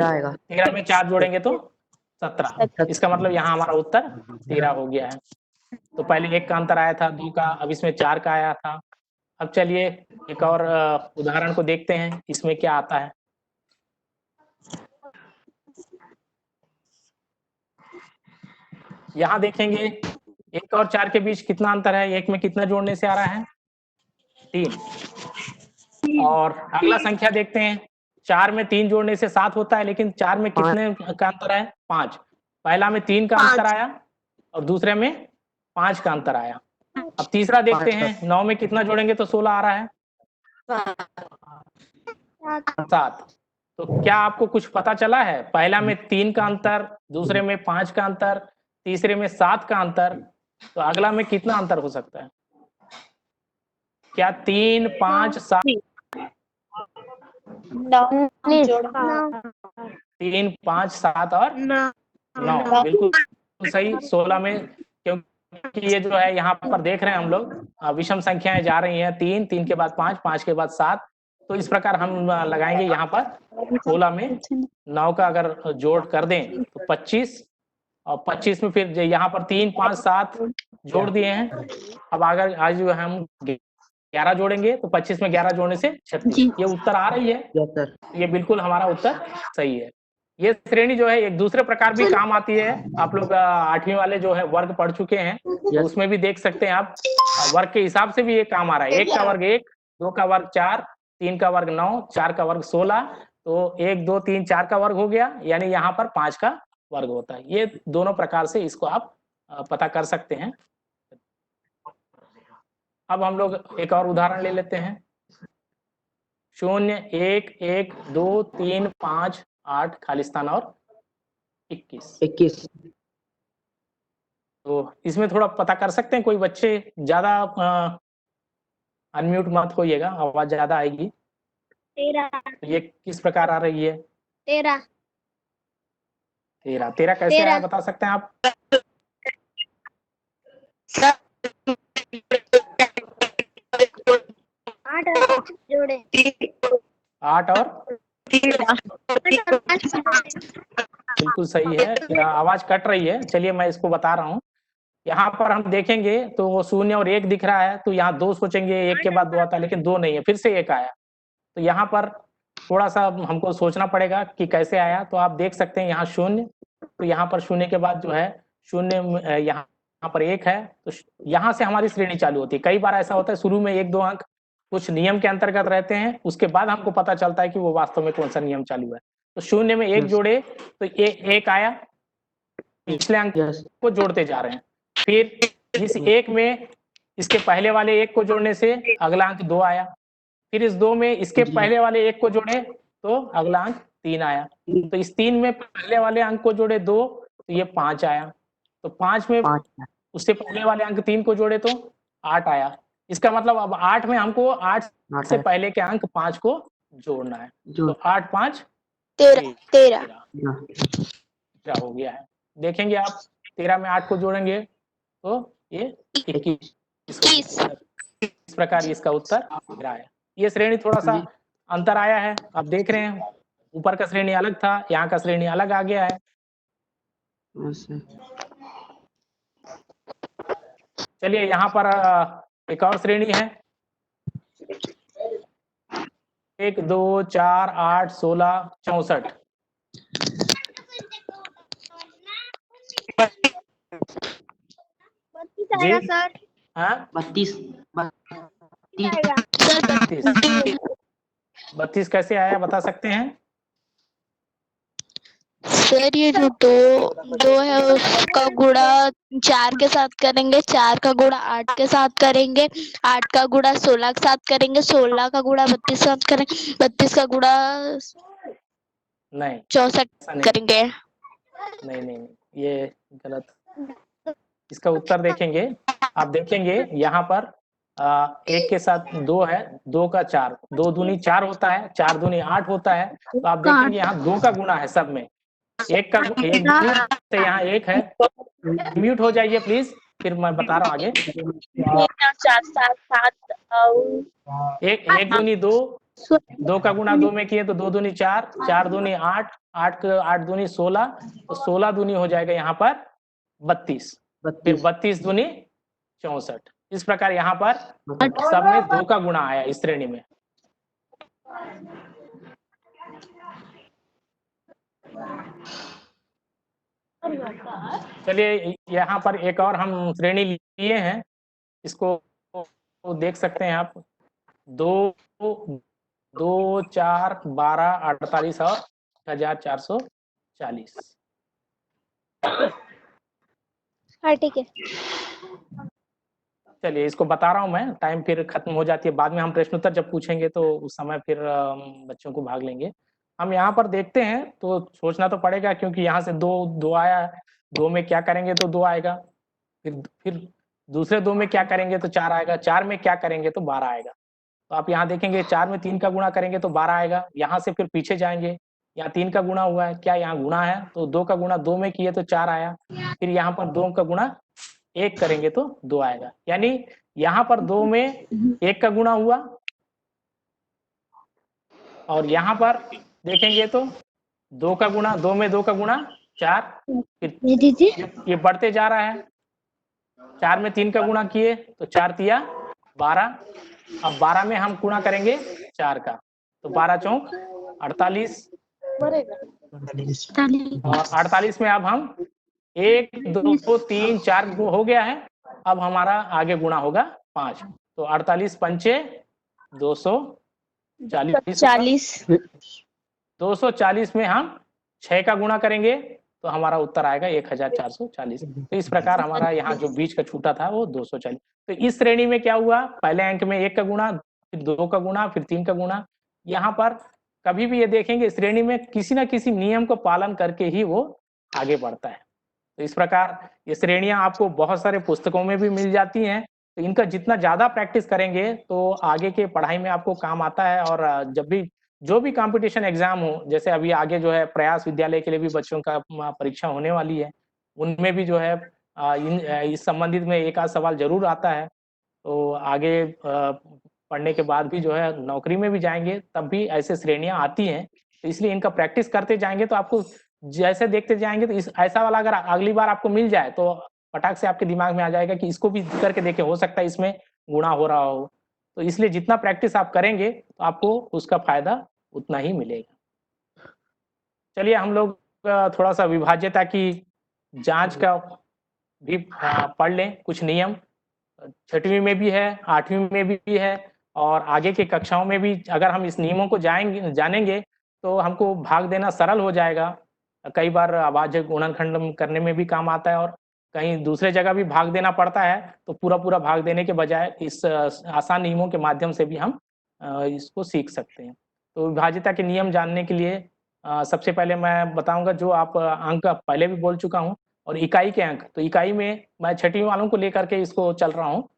आएगा। 13 में 4 जोड़ेंगे तो 17, इसका मतलब यहाँ हमारा उत्तर 13 हो गया है। तो पहले 1 का अंतर आया था 2 का, अब इसमें 4 का आया था। अब चलिए एक और उदाहरण को देखते हैं, इसमें क्या आता है। यहाँ देखेंगे 1 और 4 के बीच कितना अंतर है, 1 में कितना जोड़ने से आ रहा है, 3। और अगला संख्या देखते हैं, 4 में 3 जोड़ने से 7 होता है, लेकिन 4 में कितने का अंतर है, 5। पहला में 3 का अंतर आया और दूसरे में 5 का अंतर आया। अब तीसरा देखते हैं, 9 में कितना जोड़ेंगे तो 16 आ रहा है, 7। तो क्या आपको कुछ पता चला है, पहला में 3 का अंतर, दूसरे में 5 का अंतर, तीसरे में 7 का अंतर, तो अगला में कितना अंतर हो सकता है, क्या 3, 5, 7? 3, 5, 7 और 9 बिल्कुल सही। 16 में, क्योंकि ये जो है यहाँ पर देख रहे हैं हम लोग विषम संख्याएं जा रही हैं, 3, 3 के बाद 5, 5 के बाद 7, तो इस प्रकार हम लगाएंगे यहाँ पर 16 में 9 का अगर जोड़ कर दें तो 25, और 25 में फिर यहाँ पर 3, 5, 7 जोड़ दिए हैं। अब अगर आज जो हम 11 जोड़ेंगे तो 25 में 11 जोड़ने से 36, ये उत्तर आ रही है। ये बिल्कुल हमारा उत्तर सही है। ये श्रेणी जो है एक दूसरे प्रकार भी काम आती है। आप लोग 8वीं वाले जो है वर्ग पढ़ चुके हैं, तो उसमें भी देख सकते हैं आप, वर्ग के हिसाब से भी ये काम आ रहा है। 1 का वर्ग 1, 2 का वर्ग 4, 3 का वर्ग 9, 4 का वर्ग 16, तो 1, 2, 3, 4 का वर्ग हो गया, यानी यहाँ पर 5 का वर्ग होता है। ये दोनों प्रकार से इसको आप पता कर सकते हैं। अब हम लोग एक और उदाहरण ले लेते हैं। 0, 1, 1, 2, 3, 5, 8 खालिस्तान और 21। तो इसमें थोड़ा पता कर सकते हैं, कोई बच्चे ज्यादा अनम्यूट मत होइएगा, आवाज ज्यादा आएगी। 13 ये किस प्रकार आ रही है, 13 कैसे आया बता सकते हैं आप? 8 और बिल्कुल सही है, आवाज कट रही है। चलिए मैं इसको बता रहा हूँ। यहाँ पर हम देखेंगे तो 0 और 1 दिख रहा है, तो यहाँ 2 सोचेंगे, 1 के बाद 2 आता है, लेकिन 2 नहीं है, फिर से 1 आया। तो यहाँ पर थोड़ा सा हमको सोचना पड़ेगा कि कैसे आया। तो आप देख सकते हैं यहाँ 0, तो यहाँ पर शून्य के बाद जो है शून्य यहाँ पर 1 है, तो यहाँ से हमारी श्रेणी चालू होती है। कई बार ऐसा होता है शुरू में 1-2 अंक कुछ नियम के अंतर्गत रहते हैं, उसके बाद हमको पता चलता है कि वो वास्तव में कौन सा नियम चालू है। तो शून्य में 1 जोड़े तो ये 1 आया, पिछले अंक को जोड़ते जा रहे हैं। फिर इस 1 में इसके पहले वाले 1 को जोड़ने से अगला अंक 2 आया, फिर इस 2 में इसके पहले वाले 1 को जोड़े तो अगला अंक 3 आया, तो इस 3 में पहले वाले अंक को जोड़े 2 तो ये 5 आया, तो 5 में उससे पहले वाले अंक 3 को जोड़े तो 8 आया। इसका मतलब अब 8 में हमको 8 से पहले के अंक 5 को जोड़ना है, तो 8 5 13 हो गया है। देखेंगे आप 13 में 8 को जोड़ेंगे तो ये 21। इस प्रकार इसका उत्तर मेरा है। ये श्रेणी थोड़ा सा अंतर आया है, आप देख रहे हैं ऊपर का श्रेणी अलग था, यहाँ का श्रेणी अलग आ गया है। चलिए यहाँ पर एक और श्रेणी है 1 2 4 8 16 64। जी हाँ 32 कैसे आया बता सकते हैं? सर ये जो दो है उसका गुणा 4 के साथ करेंगे, 4 का गुणा 8 के साथ करेंगे, 8 का गुणा 16 के साथ करेंगे, 16 का गुणा 32 के साथ करेंगे, 32 का गुणा नहीं 64 करेंगे। नहीं ये गलत। इसका उत्तर देखेंगे, आप देखेंगे यहाँ पर 1 के साथ 2 है, 2 का 4, 2 दूनी 4 होता है, 4 दूनी 8 होता है, तो आप देखेंगे यहाँ 2 का गुणा है सब में, 1 का से यहाँ 1 है। म्यूट हो जाइए प्लीज, फिर मैं बता रहा हूँ आगे। 1 दूनी 2, 2 का गुणा 2 में किए तो 2 दूनी 4, 4 दूनी 8, 8 दूनी 16, तो 16 दूनी हो जाएगा यहाँ पर 32, फिर 32 दूनी 64। इस प्रकार यहाँ पर सब में 2 का गुणा आया इस श्रेणी में। चलिए यहाँ पर एक और हम श्रेणी लिए हैं, इसको देख सकते हैं आप 2 2 4 12 48 और 1440। हाँ ठीक है। चलिए इसको बता रहा हूँ मैं, टाइम फिर खत्म हो जाती है, बाद में हम प्रश्नोत्तर जब पूछेंगे तो उस समय फिर बच्चों को भाग लेंगे। हम यहाँ पर देखते हैं तो सोचना तो पड़ेगा, क्योंकि यहाँ से 2 आया है, 2 में क्या करेंगे तो 2 आएगा, फिर दूसरे 2 में क्या करेंगे तो 4 आएगा, 4 में क्या करेंगे तो 12 आएगा। तो आप यहाँ देखेंगे 4 में 3 का गुणा करेंगे तो 12 आएगा, यहाँ से फिर पीछे जाएंगे, यहाँ 3 का गुणा हुआ है, क्या यहाँ गुणा है, तो 2 का गुणा 2 में किए तो 4 आया, फिर यहाँ पर 2 का गुणा 1 करेंगे तो 2 आएगा, यानी यहाँ पर 2 में 1 का गुणा हुआ, और यहाँ पर देखेंगे तो 2 का गुणा, 2 में 2 का गुणा 4, फिर ये बढ़ते जा रहा है, 4 में 3 का गुणा किए तो 4 तिया 12, अब 12 में हम गुणा करेंगे 4 का, तो 12 चौक 48, और 48 में अब हम 1 2 3 4 हो गया है, अब हमारा आगे गुणा होगा 5, तो 48 पंचे 240, 240 में हम 6 का गुणा करेंगे तो हमारा उत्तर आएगा 1440। तो इस प्रकार हमारा यहाँ जो बीच का छूटा था वो 240। तो इस श्रेणी में क्या हुआ, पहले अंक में 1 का गुणा, फिर 2 का गुणा, फिर 3 का गुणा। यहाँ पर कभी भी ये देखेंगे श्रेणी में किसी ना किसी नियम को पालन करके ही वो आगे बढ़ता है। तो इस प्रकार ये श्रेणियां आपको बहुत सारे पुस्तकों में भी मिल जाती हैं, तो इनका जितना ज्यादा प्रैक्टिस करेंगे तो आगे के पढ़ाई में आपको काम आता है। और जब भी जो भी कंपटीशन एग्जाम हो, जैसे अभी आगे जो है प्रयास विद्यालय के लिए भी बच्चों का परीक्षा होने वाली है, उनमें भी जो है इस संबंधित में एक आध सवाल जरूर आता है। तो आगे पढ़ने के बाद भी जो है नौकरी में भी जाएंगे तब भी ऐसे श्रेणियां आती हैं, तो इसलिए इनका प्रैक्टिस करते जाएंगे तो आपको जैसे देखते जाएंगे तो इस ऐसा वाला अगर अगली बार आपको मिल जाए तो फटाक से आपके दिमाग में आ जाएगा कि इसको भी करके देखें, हो सकता है इसमें गुणा हो रहा हो। तो इसलिए जितना प्रैक्टिस आप करेंगे तो आपको उसका फायदा उतना ही मिलेगा। चलिए हम लोग थोड़ा सा विभाज्यता की जांच का भी पढ़ लें, कुछ नियम 6वीं में भी है, 8वीं में भी है और आगे के कक्षाओं में भी अगर हम इस नियमों को जानेंगे तो हमको भाग देना सरल हो जाएगा। कई बार अभाज्य गुणनखंड करने में भी काम आता है और कहीं दूसरे जगह भी भाग देना पड़ता है, तो पूरा भाग देने के बजाय इस आसान नियमों के माध्यम से भी हम इसको सीख सकते हैं। तो विभाज्यता के नियम जानने के लिए सबसे पहले मैं बताऊंगा, जो आप अंक पहले भी बोल चुका हूँ, और इकाई के अंक, तो इकाई में मैं 6वीं वालों को लेकर के इसको चल रहा हूँ।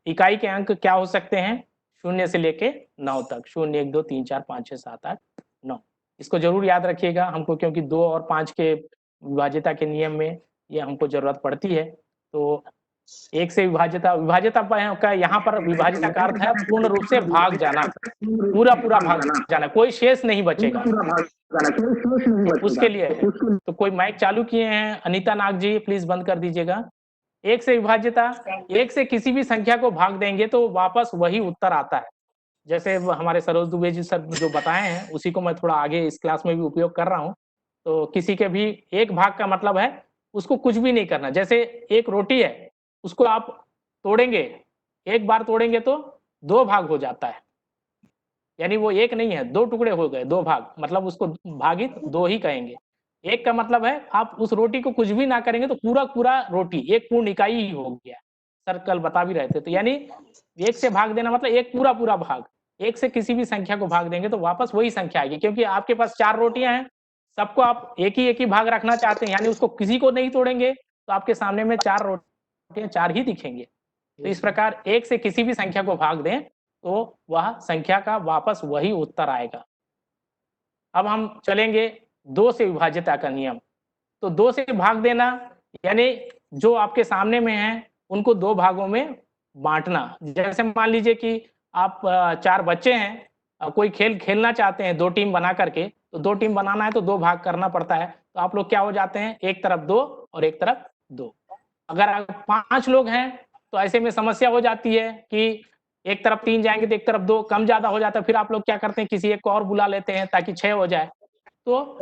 इकाई के अंक क्या हो सकते हैं? 0 से लेके 9 तक, 0, 1, 2, 3, 4, 5, 6, 7, 8, 9। इसको जरूर याद रखिएगा हमको, क्योंकि 2 और 5 के विभाज्यता के नियम में ये हमको जरूरत पड़ती है। तो 1 से विभाज्यता का यहाँ पर विभाज्यता का अर्थ है पूर्ण रूप से भाग जाना, पूरा भाग जाना, कोई शेष नहीं बचेगा, उसके लिए है। तो कोई माइक चालू किए हैं? अनीता नाग जी प्लीज बंद कर दीजिएगा। 1 से विभाज्यता, 1 से किसी भी संख्या को भाग देंगे तो वापस वही उत्तर आता है। जैसे हमारे सरोज दुबे जी सर जो बताए हैं, उसी को मैं थोड़ा आगे इस क्लास में भी उपयोग कर रहा हूँ। तो किसी के भी एक भाग का मतलब है उसको कुछ भी नहीं करना। जैसे एक रोटी है, उसको आप तोड़ेंगे, एक बार तोड़ेंगे तो 2 भाग हो जाता है, यानी वो एक नहीं है, 2 टुकड़े हो गए, 2 भाग, मतलब उसको भागित 2 ही कहेंगे। एक का मतलब है आप उस रोटी को कुछ भी ना करेंगे तो पूरा रोटी एक पूर्ण इकाई ही हो गया। सर कल बता भी रहे थे। तो यानी 1 से भाग देना मतलब एक पूरा भाग। 1 से किसी भी संख्या को भाग देंगे तो वापस वही संख्या आएगी, क्योंकि आपके पास 4 रोटियां हैं, सबको आप एक ही भाग रखना चाहते हैं, यानी उसको किसी को नहीं तोड़ेंगे तो आपके सामने में 4 रोटियां 4 ही दिखेंगे। तो इस प्रकार 1 से किसी भी संख्या को भाग दें तो वह संख्या का वापस वही उत्तर आएगा। अब हम चलेंगे 2 से विभाज्यता का नियम। तो 2 से भाग देना यानी जो आपके सामने में है उनको 2 भागों में बांटना। जैसे मान लीजिए कि आप 4 बच्चे हैं, कोई खेल खेलना चाहते हैं 2 टीम बना करके, तो 2 टीम बनाना है तो 2 भाग करना पड़ता है। तो आप लोग क्या हो जाते हैं, एक तरफ 2 और एक तरफ 2। अगर 5 लोग हैं तो ऐसे में समस्या हो जाती है कि एक तरफ 3 जाएंगे तो एक तरफ 2, कम ज्यादा हो जाता है। फिर आप लोग क्या करते हैं, किसी एक को और बुला लेते हैं ताकि 6 हो जाए। तो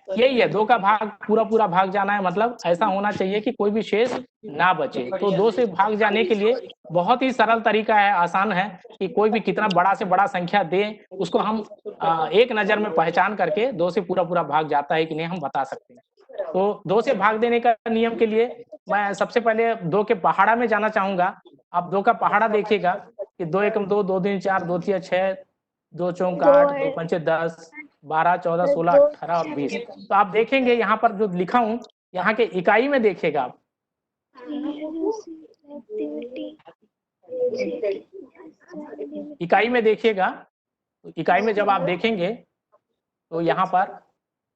यही है, 2 का भाग पूरा भाग जाना है, मतलब ऐसा होना चाहिए कि कोई भी शेष ना बचे। तो 2 से भाग जाने के लिए बहुत ही सरल तरीका है, आसान है कि कोई भी कितना बड़ा से बड़ा संख्या दे उसको हम एक नजर में पहचान करके 2 से पूरा भाग जाता है कि नहीं हम बता सकते हैं। तो 2 से भाग देने का नियम के लिए मैं सबसे पहले 2 के पहाड़ा में जाना चाहूंगा। आप 2 का पहाड़ा देखिएगा कि 2 एकम 2, 2 दूनी 4, 2 तिया 6, 2 चौक 8, 2 पंचे 10, 12, 14, 16, 18 और 20। तो आप देखेंगे यहाँ पर जो लिखा हूं, यहाँ के इकाई में देखिएगा आप, इकाई में देखिएगा। तो इकाई में जब आप देखेंगे तो यहाँ पर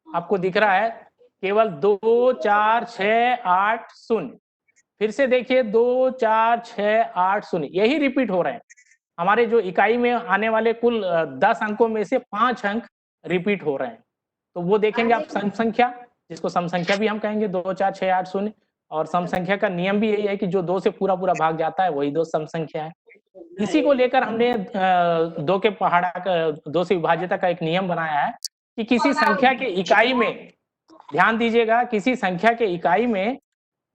आपको दिख रहा है केवल 2, 4, 6, 8, 0। फिर से देखिए 2, 4, 6, 8, 0, यही रिपीट हो रहे हैं। हमारे जो इकाई में आने वाले कुल 10 अंकों में से 5 अंक रिपीट हो रहे हैं। तो वो देखेंगे आप सम संख्या, जिसको सम संख्या भी हम कहेंगे, 2, 4, 6, 8, 0। और सम संख्या का नियम भी यही है कि जो 2 से पूरा भाग जाता है वही 2 सम संख्या है। इसी को लेकर हमने 2 के पहाड़ा का 2 से विभाज्यता का एक नियम बनाया है कि किसी संख्या के इकाई में, ध्यान दीजिएगा, किसी संख्या के इकाई में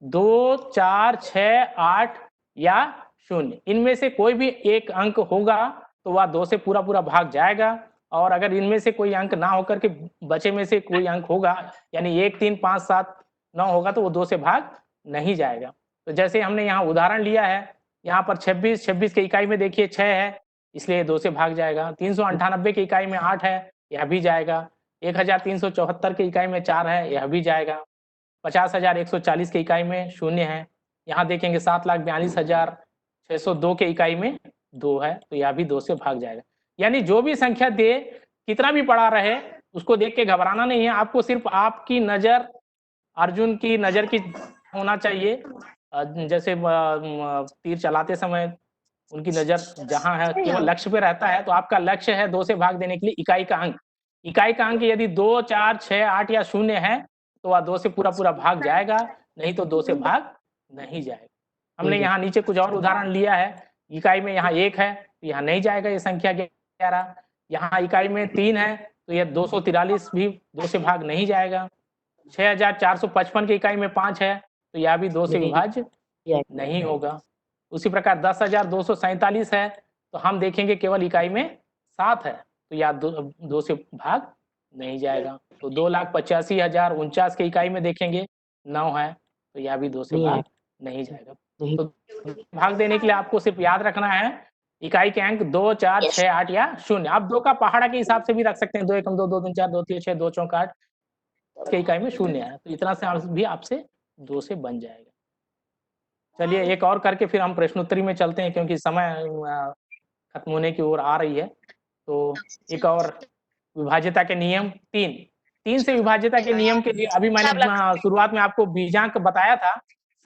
2, 4, 6, 8 या 0 इनमें से कोई भी एक अंक होगा तो वह 2 से पूरा भाग जाएगा। और अगर इनमें से कोई अंक ना होकर के बचे में से कोई अंक होगा, यानी 1, 3, 5, 7, 9 होगा तो वो 2 से भाग नहीं जाएगा। तो जैसे हमने यहाँ उदाहरण लिया है, यहाँ पर 26 के इकाई में देखिए 6 है, इसलिए 2 से भाग जाएगा। 398 की इकाई में 8 है, यह भी जाएगा। 1374 की इकाई में 4 है, यह भी जाएगा। 50,140 की इकाई में 0 है। यहाँ देखेंगे 7,42,602 के इकाई में 2 है, तो यह भी 2 से भाग जाएगा। यानी जो भी संख्या दे, कितना भी बड़ा रहे, उसको देख के घबराना नहीं है। आपको सिर्फ आपकी नजर, अर्जुन की नजर की होना चाहिए। जैसे तीर चलाते समय उनकी नजर जहां है, केवल लक्ष्य पे रहता है। तो आपका लक्ष्य है 2 से भाग देने के लिए इकाई का अंक। इकाई का अंक यदि 2, 4, 6, 8 या 0 है तो वह 2 से पूरा भाग जाएगा, नहीं तो 2 से भाग नहीं जाएगा। हमने यहाँ नीचे कुछ और उदाहरण लिया है। इकाई में यहाँ 1 है तो यहाँ नहीं जाएगा, ये संख्या 11। यहाँ इकाई में 3 है तो यह 243 भी 2 से भाग नहीं जाएगा। 6455 की इकाई में 5 है, तो यह भी 2 से विभाज्य नहीं होगा। उसी प्रकार 10,247 है, तो हम देखेंगे केवल इकाई में 7 है, तो यह 2 से भाग नहीं जाएगा। तो 2,85,049 की इकाई में देखेंगे 9 है, तो यह भी 2 से भाग नहीं जाएगा। तो भाग देने के लिए आपको सिर्फ याद रखना है इकाई के अंक 2, 4, 6, 8 या 0। आप 2 का पहाड़ा के हिसाब से भी रख सकते हैं, 2 एकम 2, 2 3 4, 2 3 6, 2 चौक 8 के इकाई में 0 है, तो इतना से भी आपसे 2 से बन जाएगा। चलिए एक और करके फिर हम प्रश्नोत्तरी में चलते हैं, क्योंकि समय खत्म होने की ओर आ रही है। तो एक और विभाज्यता के नियम 3 से विभाज्यता के नियम के लिए अभी मैंने शुरुआत में आपको बीजांक बताया था,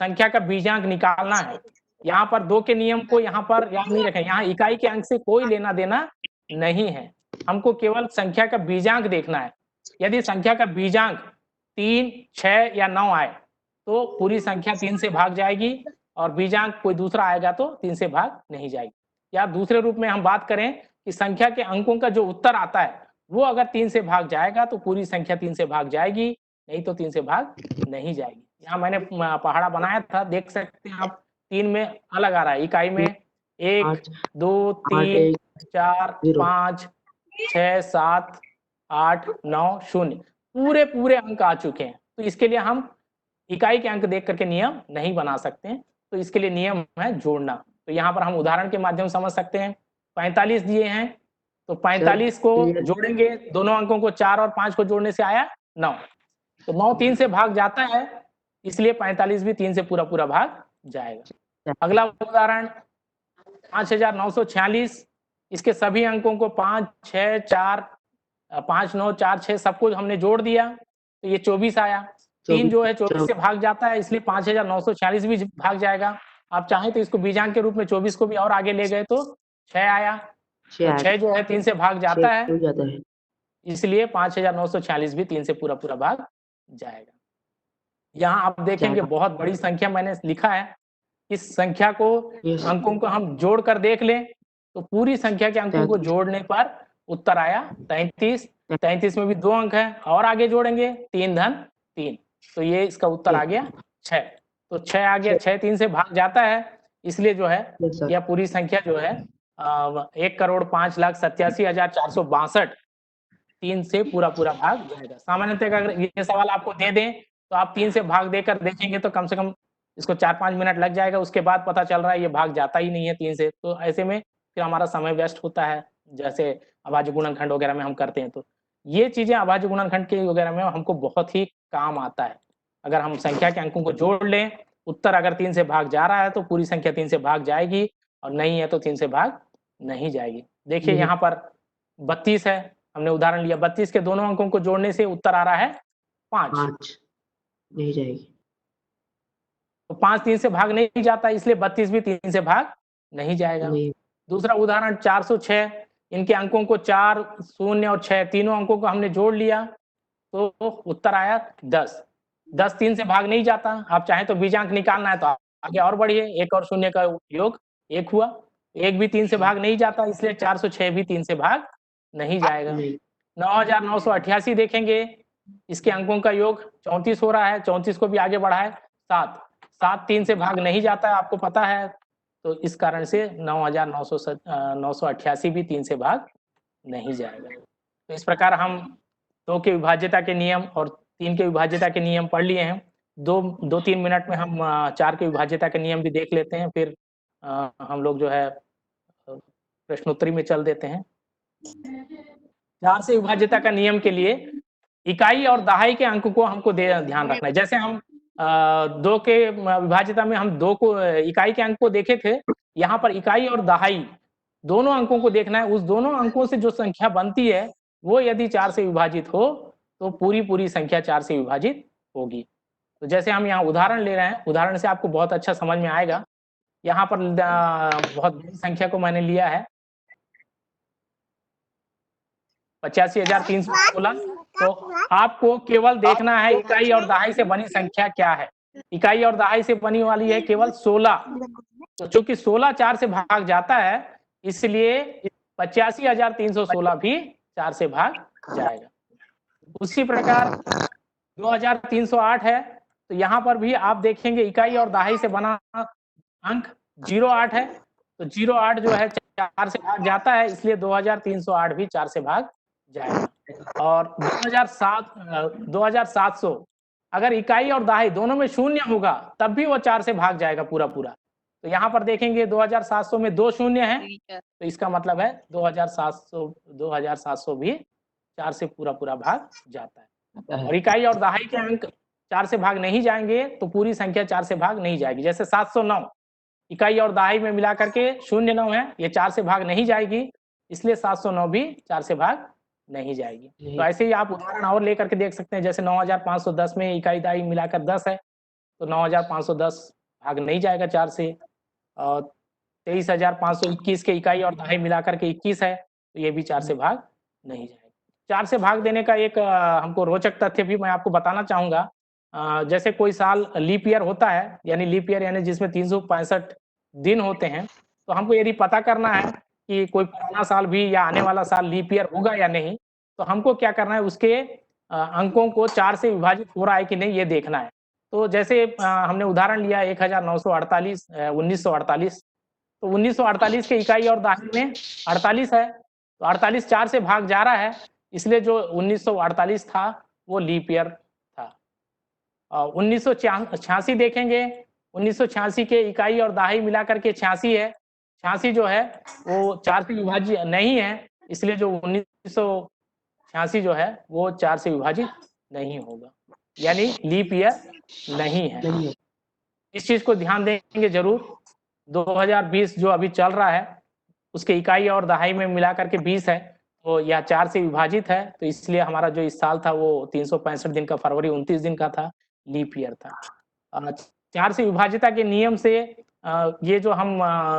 संख्या का बीजांक निकालना है। यहाँ पर 2 के नियम को यहाँ पर याद नहीं रखें, यहाँ इकाई के अंक से कोई लेना देना नहीं है, हमको केवल संख्या का बीजांक देखना है। यदि संख्या का बीजांक 3, 6 या 9 आए तो पूरी संख्या 3 से भाग जाएगी, और बीजांक कोई दूसरा आएगा तो 3 से भाग नहीं जाएगी। या दूसरे रूप में हम बात करें कि संख्या के अंकों का जो उत्तर आता है वो अगर 3 से भाग जाएगा तो पूरी संख्या 3 से भाग जाएगी, नहीं तो 3 से भाग नहीं जाएगी। यहाँ मैंने पहाड़ा बनाया था, देख सकते हैं आप, 3 में अलग आ रहा है, इकाई में 1, 2, 3, 4, 5, 6, 7, 8, 9, 0 पूरे अंक आ चुके हैं। तो इसके लिए हम इकाई के अंक देख करके नियम नहीं बना सकते हैं, तो इसके लिए नियम है जोड़ना। तो यहाँ पर हम उदाहरण के माध्यम से समझ सकते हैं। 45 दिए हैं, तो 45 को जोड़ेंगे, दोनों अंकों को 4 और 5 को जोड़ने से आया 9, तो 9 3 से भाग जाता है, इसलिए 45 भी 3 से पूरा भाग जाएगा। अगला उदाहरण 5,946, इसके सभी अंकों को 5, 6, 4, 5, 9, 4, 6 सबको हमने जोड़ दिया, तो ये 24 आया। 3 जो है 24 से भाग जाता है, इसलिए 5,946 भी भाग जाएगा। आप चाहें तो इसको बीजांक के रूप में 24 को भी और आगे ले गए तो 6 आया, तो 6 जो है 3 से भाग जाता है, इसलिए 5,946 भी 3 से पूरा भाग जाएगा। यहाँ आप देखेंगे बहुत बड़ी संख्या मैंने लिखा है, इस संख्या को अंकों को हम जोड़ कर देख लें तो पूरी संख्या के अंकों को जोड़ने पर उत्तर आया 33। 33 में भी 2 अंक है, और आगे जोड़ेंगे 3 धन 3, तो ये इसका उत्तर आ गया 6। तो 6 आ गया, 6 3 से भाग जाता है, इसलिए जो है यह पूरी संख्या जो है 1,05,87,462 3 से पूरा भाग जाएगा। सामान्यतः अगर ये सवाल आपको दे दें तो आप 3 से भाग देकर देखेंगे तो कम से कम इसको 4-5 मिनट लग जाएगा, उसके बाद पता चल रहा है ये भाग जाता ही नहीं है 3 से, तो ऐसे में फिर हमारा समय वेस्ट होता है, जैसे अभाज्य गुणनखंड वगैरह में हम करते हैं। तो ये चीजें अभाज्य गुणनखंड के वगैरह में हमको बहुत ही काम आता है। अगर हम संख्या के अंकों को जोड़ लें, उत्तर अगर 3 से भाग जा रहा है तो पूरी संख्या 3 से भाग जाएगी, और नहीं है तो 3 से भाग नहीं जाएगी। देखिए यहाँ पर 32 है, हमने उदाहरण लिया, 32 के दोनों अंकों को जोड़ने से उत्तर आ रहा है 5, नहीं जाएगी, तो 5 3 से भाग नहीं जाता, इसलिए 32 भी 3 से भाग नहीं जाएगा। दूसरा उदाहरण 406, इनके अंकों को 4, 0 और 6 तीनों अंकों को हमने जोड़ लिया तो उत्तर आया 10। 10 3 से भाग नहीं जाता, आप चाहें तो बीजांक निकालना है तो आगे और बढ़िए, 1 और 0 का योग 1 हुआ, 1 भी 3 से भाग नहीं जाता, इसलिए 406 भी 3 से भाग नहीं जाएगा। 9,988 देखेंगे, इसके अंकों का योग 34 हो रहा है, 34 को भी आगे बढ़ाए 7 3 से भाग नहीं जाता है, आपको पता है, तो इस कारण से 9,988 भी 3 से भाग नहीं जाएगा। तो इस प्रकार हम 2 के विभाज्यता के नियम और 3 के विभाज्यता के नियम पढ़ लिए हैं। 2-3 मिनट में हम 4 के विभाज्यता के नियम भी देख लेते हैं, फिर हम लोग जो है प्रश्नोत्तरी में चल देते हैं। 4 से विभाज्यता का नियम के लिए इकाई और दहाई के अंक को हमको ध्यान रखना है। जैसे हम 2 के विभाज्यता में हम 2 को इकाई के अंक को देखे थे, यहाँ पर इकाई और दहाई दोनों अंकों को देखना है। उस दोनों अंकों से जो संख्या बनती है वो यदि 4 से विभाजित हो तो पूरी संख्या 4 से विभाजित होगी। तो जैसे हम यहाँ उदाहरण ले रहे हैं, उदाहरण से आपको बहुत अच्छा समझ में आएगा। यहाँ पर बहुत बड़ी संख्या को मैंने लिया है 85,316, तो आपको केवल देखना है इकाई और दहाई से बनी संख्या क्या है। इकाई और दहाई से बनी वाली है केवल 16, तो चूंकि 16 4 से भाग जाता है, इसलिए 85,316 भी 4 से भाग जाएगा। उसी प्रकार 2308 है, तो यहाँ पर भी आप देखेंगे इकाई और दहाई से बना अंक 08 है, तो 08 जो है 4 से भाग जाता है, इसलिए 2308 भी 4 से भाग जाएगा। और 2700 अगर इकाई और दहाई दोनों में शून्य होगा तब भी वो 4 से भाग जाएगा पूरा। तो यहाँ पर देखेंगे 2700 में 2 शून्य है, तो इसका मतलब है 2700 भी 4 से पूरा भाग जाता है। और इकाई और दहाई के अंक 4 से भाग नहीं जाएंगे तो पूरी संख्या 4 से भाग नहीं जाएगी। जैसे 709 इकाई और दहाई में मिला करके 09 है, ये 4 से भाग नहीं जाएगी, इसलिए 709 भी 4 से भाग नहीं जाएगी। तो ऐसे ही आप उदाहरण और लेकर के देख सकते हैं। जैसे 9510 में इकाई दहाई मिलाकर 10 है, तो 9510 भाग नहीं जाएगा 4 से। और 23,521 के इकाई और दहाई मिलाकर के 21 है, तो ये भी 4 से भाग नहीं जाएगा। 4 से भाग देने का एक हमको रोचक तथ्य भी मैं आपको बताना चाहूंगा। जैसे कोई साल लीप ईयर होता है, यानी लीप ईयर यानी जिसमें 365 दिन होते हैं, तो हमको यदि पता करना है कि कोई पुराना साल भी या आने वाला साल लीप ईयर होगा या नहीं, तो हमको क्या करना है, उसके अंकों को 4 से विभाजित हो रहा है कि नहीं ये देखना है। तो जैसे हमने उदाहरण लिया 1948 1948, तो 1948 के इकाई और दहाई में 48 है, तो 48 4 से भाग जा रहा है, इसलिए जो 1948 था वो लीप ईयर था। 1986 देखेंगे, 1986 के इकाई और दहाई मिलाकर के 86 है, 86 जो है वो 4 से विभाजित नहीं है, इसलिए जो 1986 जो है वो 4 से विभाजित नहीं होगा, यानी लीप ईयर नहीं है। इस चीज को ध्यान देंगे जरूर। 2020 जो अभी चल रहा है उसके इकाई और दहाई में मिलाकर के 20 है, तो यह 4 से विभाजित है, तो इसलिए हमारा जो इस साल था वो 365 दिन का, फरवरी 29 दिन का था, लीप ईयर था। 4 से विभाजिता के नियम से ये जो हम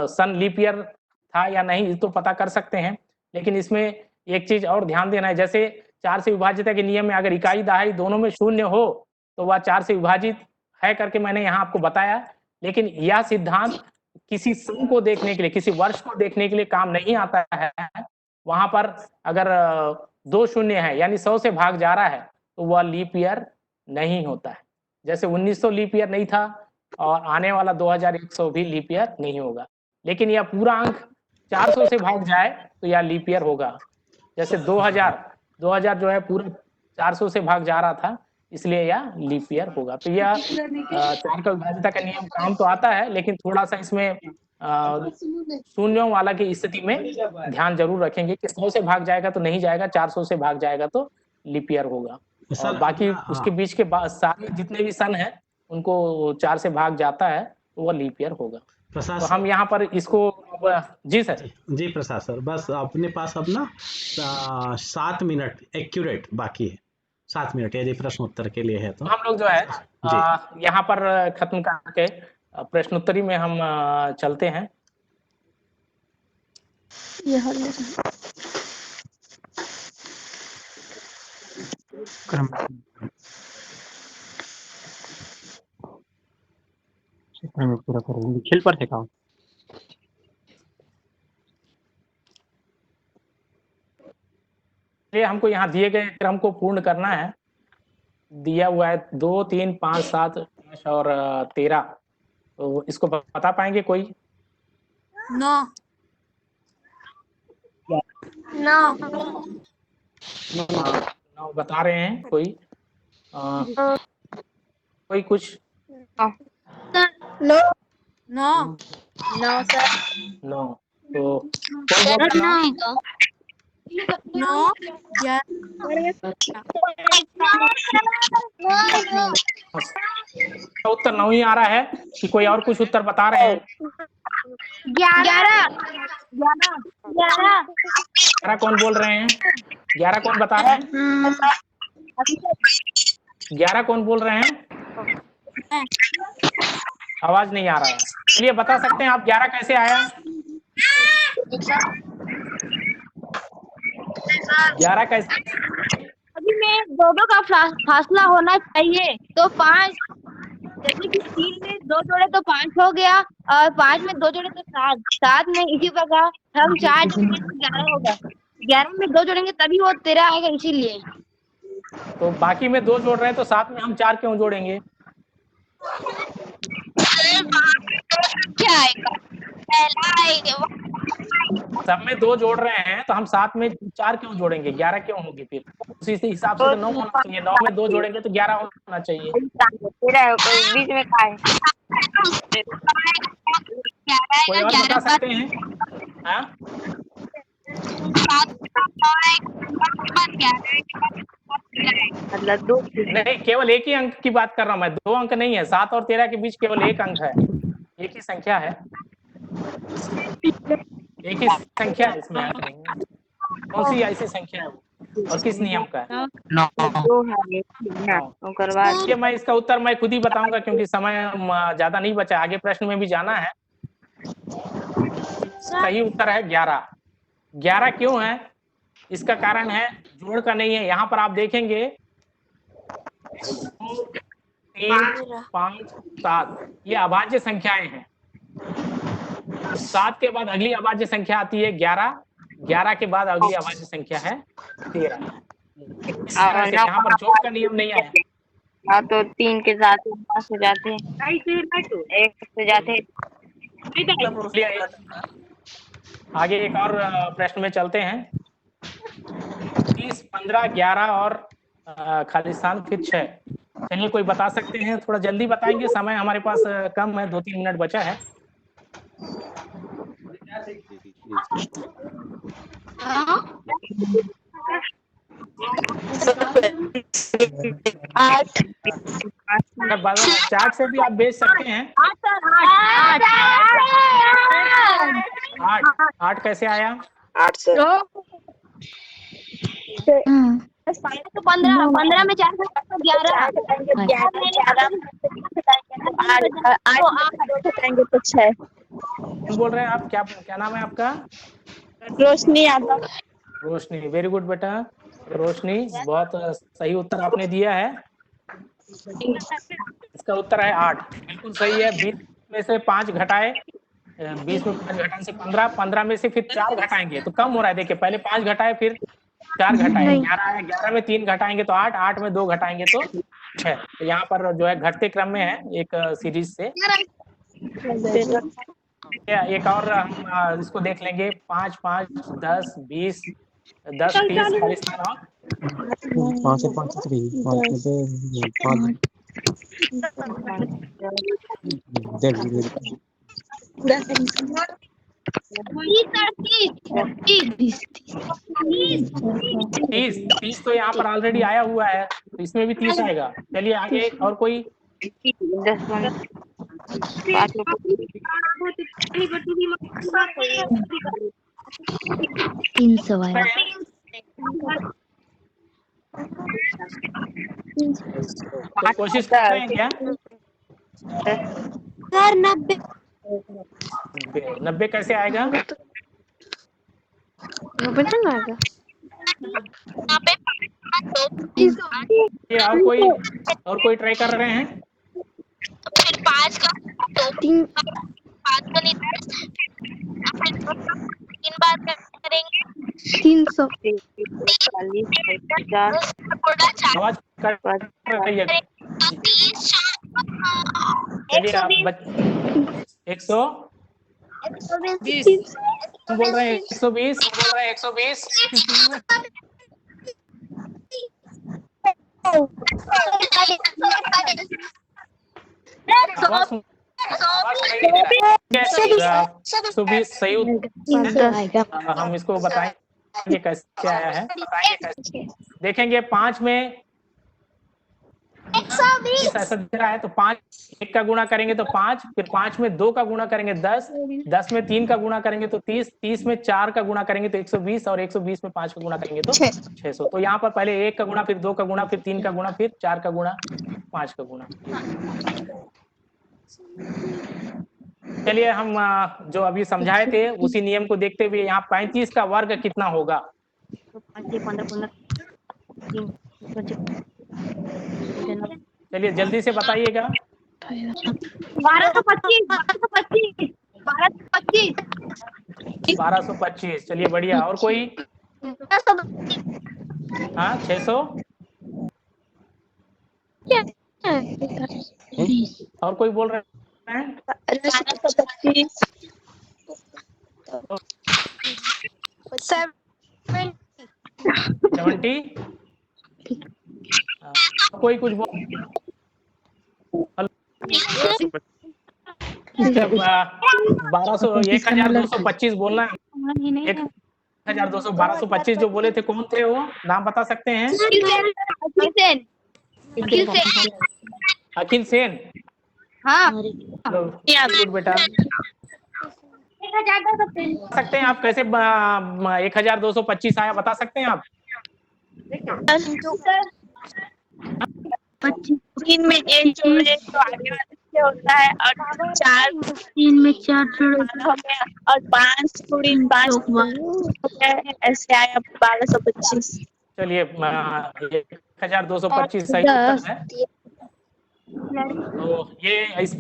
सन लीप ईयर था या नहीं तो पता कर सकते हैं, लेकिन इसमें एक चीज और ध्यान देना है। जैसे 4 से विभाजिता के नियम में अगर इकाई दहाई दोनों में शून्य हो तो वह 4 से विभाजित है करके मैंने यहाँ आपको बताया, लेकिन यह सिद्धांत किसी सन को देखने के लिए, किसी वर्ष को देखने के लिए काम नहीं आता है। वहां पर अगर 2 शून्य है यानी 100 से भाग जा रहा है तो वह लीप ईयर नहीं होता है। जैसे 1900 लीप ईयर नहीं था और आने वाला 2100 भी लीप ईयर नहीं होगा, लेकिन यह पूरा अंक 400 से भाग जाए तो यह लीप ईयर होगा। जैसे 2000 जो है पूरा 400 से भाग जा रहा था, इसलिए यह लीप ईयर होगा। तो यह 4 का विभाजिता का नियम काम तो आता है, लेकिन थोड़ा सा इसमें शून्यों वाला की स्थिति में ध्यान जरूर रखेंगे कि 100 से भाग जाएगा तो नहीं जाएगा, 400 से भाग जाएगा तो लीप ईयर होगा। और बाकी उसके बीच के सारे जितने भी सन हैं उनको 4 से भाग जाता है तो वह लीप ईयर होगा। तो हम यहाँ पर इसको जी सर। जी प्रसाद सर, बस अपने पास अब ना 7 मिनट एक्यूरेट बाकी है, 7 मिनट यदि प्रश्न उत्तर के लिए है तो हम लोग जो है यहाँ पर खत्म करके प्रश्नोत्तरी में हम चलते हैं। पूरा करूंगी खेल पर थे काम। हमको यहाँ दिए गए क्रम को पूर्ण करना है। दिया हुआ है 2, 3, 5, 7 और 13, तो इसको बता पाएंगे कोई? 9 बता रहे हैं कोई? कोई कुछ? 9 तो उत्तर 9 ही आ रहा है कि कोई और कुछ उत्तर बता रहे हैं? 11 कौन बोल रहे हैं? 11 कौन बता रहे हैं? 11 कौन बोल रहे हैं? आवाज नहीं आ रहा है, चलिए बता सकते हैं आप 11 कैसे आया? 11 कैसे? अभी में 2 का फासला होना चाहिए, तो 5 जैसे कि 3 में 2 जोड़े तो 5 हो गया, और 5 में 2 जोड़े तो 7 में इसी प्रकार हम 4 जोड़ेंगे तो 11 होगा, 11 में 2 जोड़ेंगे तभी वो 13 आएगा, इसीलिए तो बाकी में 2 जोड़ रहे हैं तो साथ में हम 4 क्यों जोड़ेंगे? क्या आएगा? पहला आएगा। सब में 2 जोड़ रहे हैं तो हम साथ में 4 क्यों जोड़ेंगे? 11 क्यों होगी फिर? उसी से हिसाब से तो 9 होना चाहिए। 9 में 2 जोड़ेंगे तो 11 होना चाहिए। तेरा बीच में का है? कोई और बता सकते हैं? हाँ? मतलब 2 नहीं, केवल एक ही अंक की बात कर रहा हूं मैं, 2 अंक नहीं है। 7 और 13 के बीच केवल 1 अंक है, एक ही संख्या है, एक ही संख्या है, इसमें अंक नहीं है। कौन सी ऐसी संख्या है और किस नियम का है? 2 है ना, ओकर बाद ये मैं इसका उत्तर मैं खुद ही बताऊंगा क्योंकि समय ज्यादा नहीं बचा, आगे प्रश्न में भी जाना है। सही उत्तर है 11। 11 क्यों है? इसका कारण है जोड़ का नहीं है। यहाँ पर आप देखेंगे 2, 3, 5, 7 ये अभाज्य संख्याएं हैं। 7 के बाद अगली अभाज्य संख्या आती है 11, 11 के बाद अगली अभाज्य संख्या है 13। इस तरह से यहाँ पर जोड़ का नियम नहीं आया। हाँ, तो 3 के साथ 5 हो जाते हैं, 1 से जाते चलिए, आगे एक और प्रश्न में चलते हैं। 30, 15, 11 और खाली स्थान फिर 6। चलिए, कोई बता सकते हैं? थोड़ा जल्दी बताएंगे, समय हमारे पास कम है, 2-3 मिनट बचा है। चार्ट से भी आप बेच सकते हैं। 8 कैसे आया? 8 सर। तो 15 में 4 तो 11 तो 6। बोल रहे हैं आप? क्या नाम है आपका? रोशनी यादव। रोशनी, वेरी गुड बेटा। रोशनी, बहुत सही उत्तर आपने दिया है। इसका उत्तर है 8, बिल्कुल सही है। 20 में से 5 घटाए, 20 में 5 घटाने से 15, 15 में से फिर 4 घटाएंगे तो कम हो रहा है। देखिए, पहले 5 घटाए फिर 4 घटाए, 11 आया, 11 में 3 घटाएंगे तो 8, 8 में 2 घटाएंगे तो 6। तो यहाँ पर जो है घटते क्रम में है एक सीरीज से। एक और हम इसको देख लेंगे। 5, 5, 10, 20, 10, 30, 40 और 5 से 5 3 5 से 5 30 तो यहाँ पर ऑलरेडी आया हुआ है, तो इसमें भी 30 आएगा। चलिए आगे, और कोई? 300 आया। तो कोशिश कर रहे हैं क्या? सर 90 90 कैसे आएगा? ये और कोई ट्राई कर रहे हैं? फिर 5 का 3 5 का नहीं 3 बार करेंगे 300 आवाज कट रही है। चलिए आप 120 बोल रहे हैं, 120 बोल रहे हैं, 120। सही उत्तर। हम इसको बताएंगे कैसे आया है। देखेंगे 5 में 120 ऐसा दिख रहा है, तो 5 1 का गुणा करेंगे तो 5, फिर 5 में 2 का गुणा करेंगे 10, 10 में 3 का गुणा करेंगे तो 30, 30 में 4 का गुणा करेंगे तो 120 और 120 में 5 का गुणा करेंगे तो 600। तो यहाँ पर पहले 1 का गुणा, फिर 2 का गुणा, फिर 3 का गुणा, फिर 4 का गुणा, 5 का गुणा। चलिए, हम जो अभी समझाए थे उसी नियम को देखते हुए यहाँ 35 का वर्ग कितना होगा? 15 चलिए जल्दी से बताइएगा। 1225। चलिए बढ़िया। और कोई? हाँ, 600। और कोई बोल रहे हैं? 70? कोई कुछ बोल 1200 1225 बोलना है। 1200 1225 जो बोले थे, कौन थे वो? नाम बता सकते हैं? अखिल सेन। हाँ गुड बेटा। सकते हैं आप कैसे 1225 आया, बता सकते हैं आप? 3 में 1 जोड़े तो आगे वाले से होता है, और 4 3 में 4 जोड़े और 5 पूरी 5 ऐसे आया 1225। चलिए 1225 सही उत्तर है। तो ये इस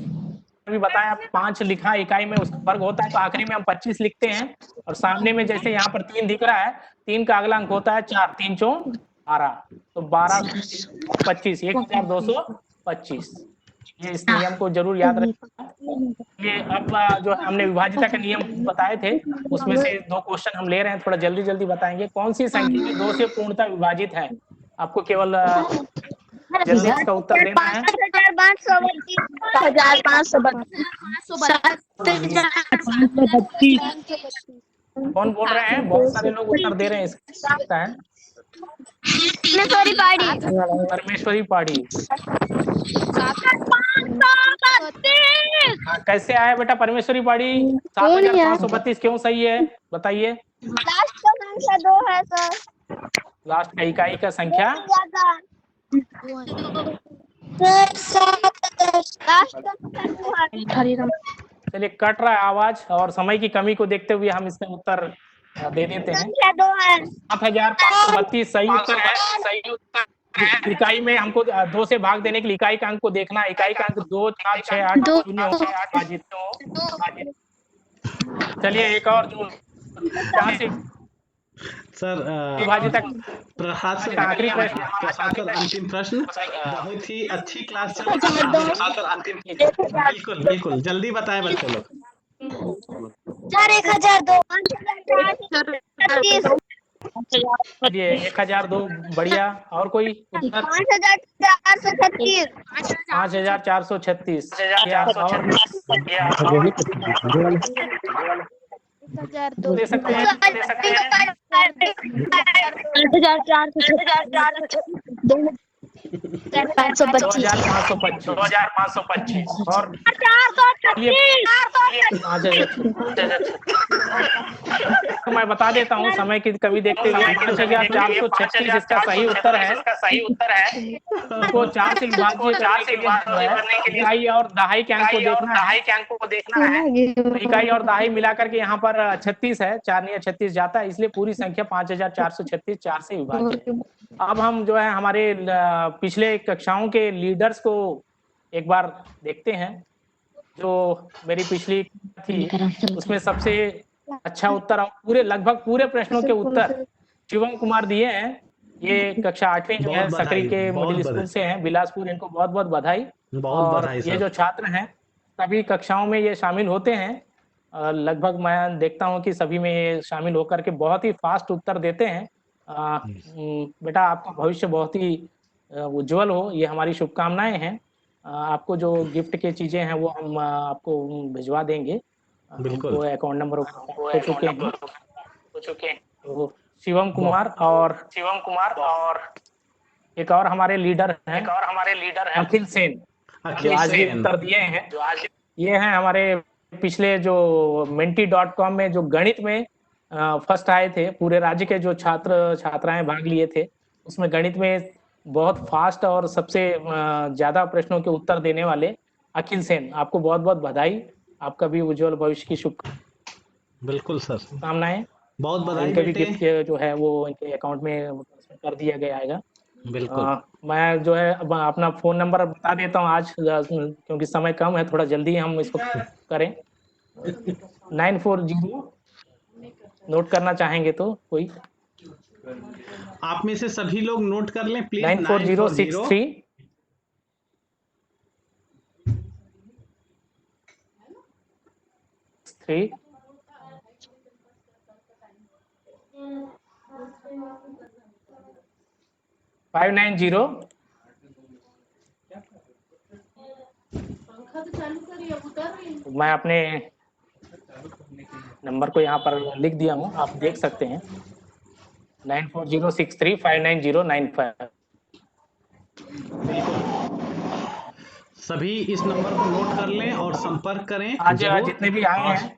भी बताया, 5 लिखा इकाई में उसका वर्ग होता है, तो आखिरी में हम 25 लिखते हैं, और सामने में जैसे यहाँ पर 3 दिख रहा है, 3 का अगला अंक होता है 4, 3 चौं 12, तो 1225 1225। ये इस नियम को जरूर याद रखना। ये अब जो हमने विभाजिता का नियम बताए थे, उसमें से 2 क्वेश्चन हम ले रहे हैं, थोड़ा जल्दी जल्दी बताएंगे। कौन सी संख्या 2 से पूर्णतः विभाजित है? आपको केवल जल्दी इसका उत्तर देना है। 5532। कौन बोल रहे हैं? बहुत सारे लोग उत्तर दे रहे हैं, इसका है परमेश्वरी पाड़ी। कैसे आया बेटा परमेश्वरी पाड़ी? 7532 क्यों सही है, बताइए? लास्ट का संख्या 2 है सर। लास्ट का इकाई का संख्या चलिए, कट रहा है आवाज, और समय की कमी को देखते हुए हम इसका उत्तर दे देते हैं। 7532 सही उत्तर है। सही उत्तर है। इकाई में हमको 2 से भाग देने के लिए इकाई का अंक को देखना है। इकाई का अंक 2 4 6 8 0। चलिए एक और जो 4 से सर विभाजित प्रसाद सर, आखिरी प्रश्न। प्रसाद सर अंतिम प्रश्न। बहुत ही अच्छी क्लास चल रही है प्रसाद सर, अंतिम बिल्कुल बिल्कुल जल्दी बताएं बच्चे लोग। 1002 बढ़िया। और कोई? 5436। दे सकते हैं? 2525 और मैं बता देता हूँ, समय की कमी देखते हुए 5436 इसका सही उत्तर है। को 4 से विभाजित करने के लिए इकाई और दहाई के अंक को देखना है। तो इकाई और दहाई मिलाकर के यहाँ पर 36 है, 4 नहीं 36 जाता है, इसलिए पूरी संख्या 5436 4 से विभाजित है। अब हम जो है हमारे पिछले कक्षाओं के लीडर्स को एक बार देखते हैं। जो मेरी पिछली थी उसमें सबसे अच्छा उत्तर और पूरे लगभग पूरे प्रश्नों के उत्तर शिवम कुमार दिए हैं। ये कक्षा 8वीं जो है सकरी के मिडिल स्कूल से हैं, बिलासपुर। इनको बहुत बहुत बधाई। और ये जो छात्र हैं सभी कक्षाओं में ये शामिल होते हैं, लगभग मैं देखता हूं कि सभी में ये शामिल होकर के बहुत ही फास्ट उत्तर देते हैं। बेटा आपका भविष्य बहुत ही उज्जवल हो, ये हमारी शुभकामनाएं हैं। आपको जो गिफ्ट के चीजें हैं वो हम आपको भिजवा देंगे। हमको अकाउंट नंबर हो चुके हैं। तो शिवम कुमार और एक और हमारे लीडर हैं अखिल सेन, जो आज भी उत्तर दिए हैं। ये हैं हमारे पिछले जो menti.com में जो गणित में फर्स्ट आए थे, पूरे राज्य के जो छात्र छात्राएं भाग लिए थे, उसमें गणित में बहुत फास्ट और सबसे ज्यादा प्रश्नों के उत्तर देने वाले अखिल सेन, आपको बहुत बहुत बधाई। आपका भी उज्जवल भविष्य की शुभकामनाएं। बिल्कुल सर, कामनाएं। बहुत बधाई। इनके भी गिफ्ट जो है वो इनके अकाउंट में कर दिया गया है। बिल्कुल। मैं जो है अपना फोन नंबर बता देता हूँ आज, क्योंकि समय कम है, थोड़ा जल्दी हम इसको करें। 940 नोट करना चाहेंगे तो कोई? आप में से सभी लोग नोट कर लें प्लीज। 94063 3 590 मैं अपने नंबर को यहाँ पर लिख दिया हूँ, आप देख सकते हैं 9406359095। बिल्कुल सभी इस नंबर को नोट कर लें और संपर्क करें आज जरूर। जितने भी आए और हैं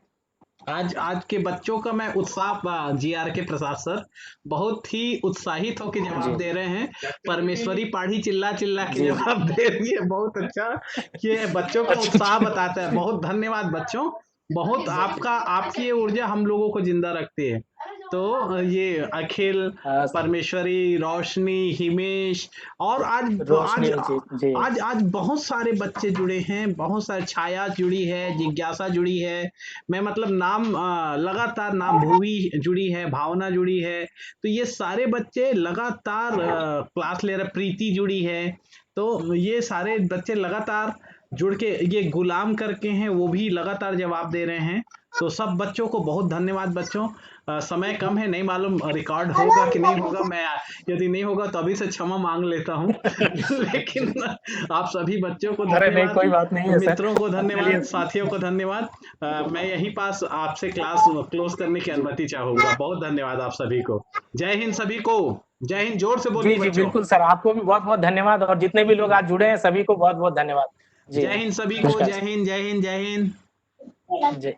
आज के बच्चों का मैं उत्साह जीआर के प्रसाद सर बहुत ही उत्साहित होकर जी जवाब दे रहे हैं। परमेश्वरी पाढ़ी चिल्ला चिल्ला के जी जी जवाब दे रही है, बहुत अच्छा। ये बच्चों का उत्साह बताता है। बहुत धन्यवाद बच्चों, बहुत आपकी ये ऊर्जा हम लोगों को जिंदा रखती है। तो ये अखिल, हाँ, परमेश्वरी, रोशनी, हिमेश और आज रोशनी आज जी जी आज आज बहुत सारे बच्चे जुड़े हैं, बहुत सारे, छाया जुड़ी है, जिज्ञासा जुड़ी है। मैं मतलब नाम लगातार नाम, भूवी जुड़ी है, भावना जुड़ी है। तो ये सारे बच्चे लगातार क्लास ले रहे, प्रीति जुड़ी है। तो ये सारे बच्चे लगातार जुड़ के, ये गुलाम करके हैं, वो भी लगातार जवाब दे रहे हैं। तो सब बच्चों को बहुत धन्यवाद बच्चों। समय कम है, नहीं मालूम रिकॉर्ड होगा कि नहीं होगा। मैं यदि नहीं होगा तो अभी से क्षमा मांग लेता हूँ लेकिन आप सभी बच्चों को अरे नहीं, धन्यवाद, कोई बात नहीं है सर। मित्रों को धन्यवाद, चलिए साथियों को धन्यवाद। मैं यहीं पास आपसे क्लास क्लोज करने की अनुमति चाहूंगा। बहुत धन्यवाद आप सभी को। जय हिंद सभी को। जय हिंद, जोर से बोलिए जी जी बच्चों। बिल्कुल सर, आपको भी बहुत बहुत धन्यवाद और जितने भी लोग आज जुड़े हैं सभी को बहुत बहुत धन्यवाद। जी जय हिंद सभी को। नमस्कार जय हिंद, जय हिंद, जय हिंद। जी।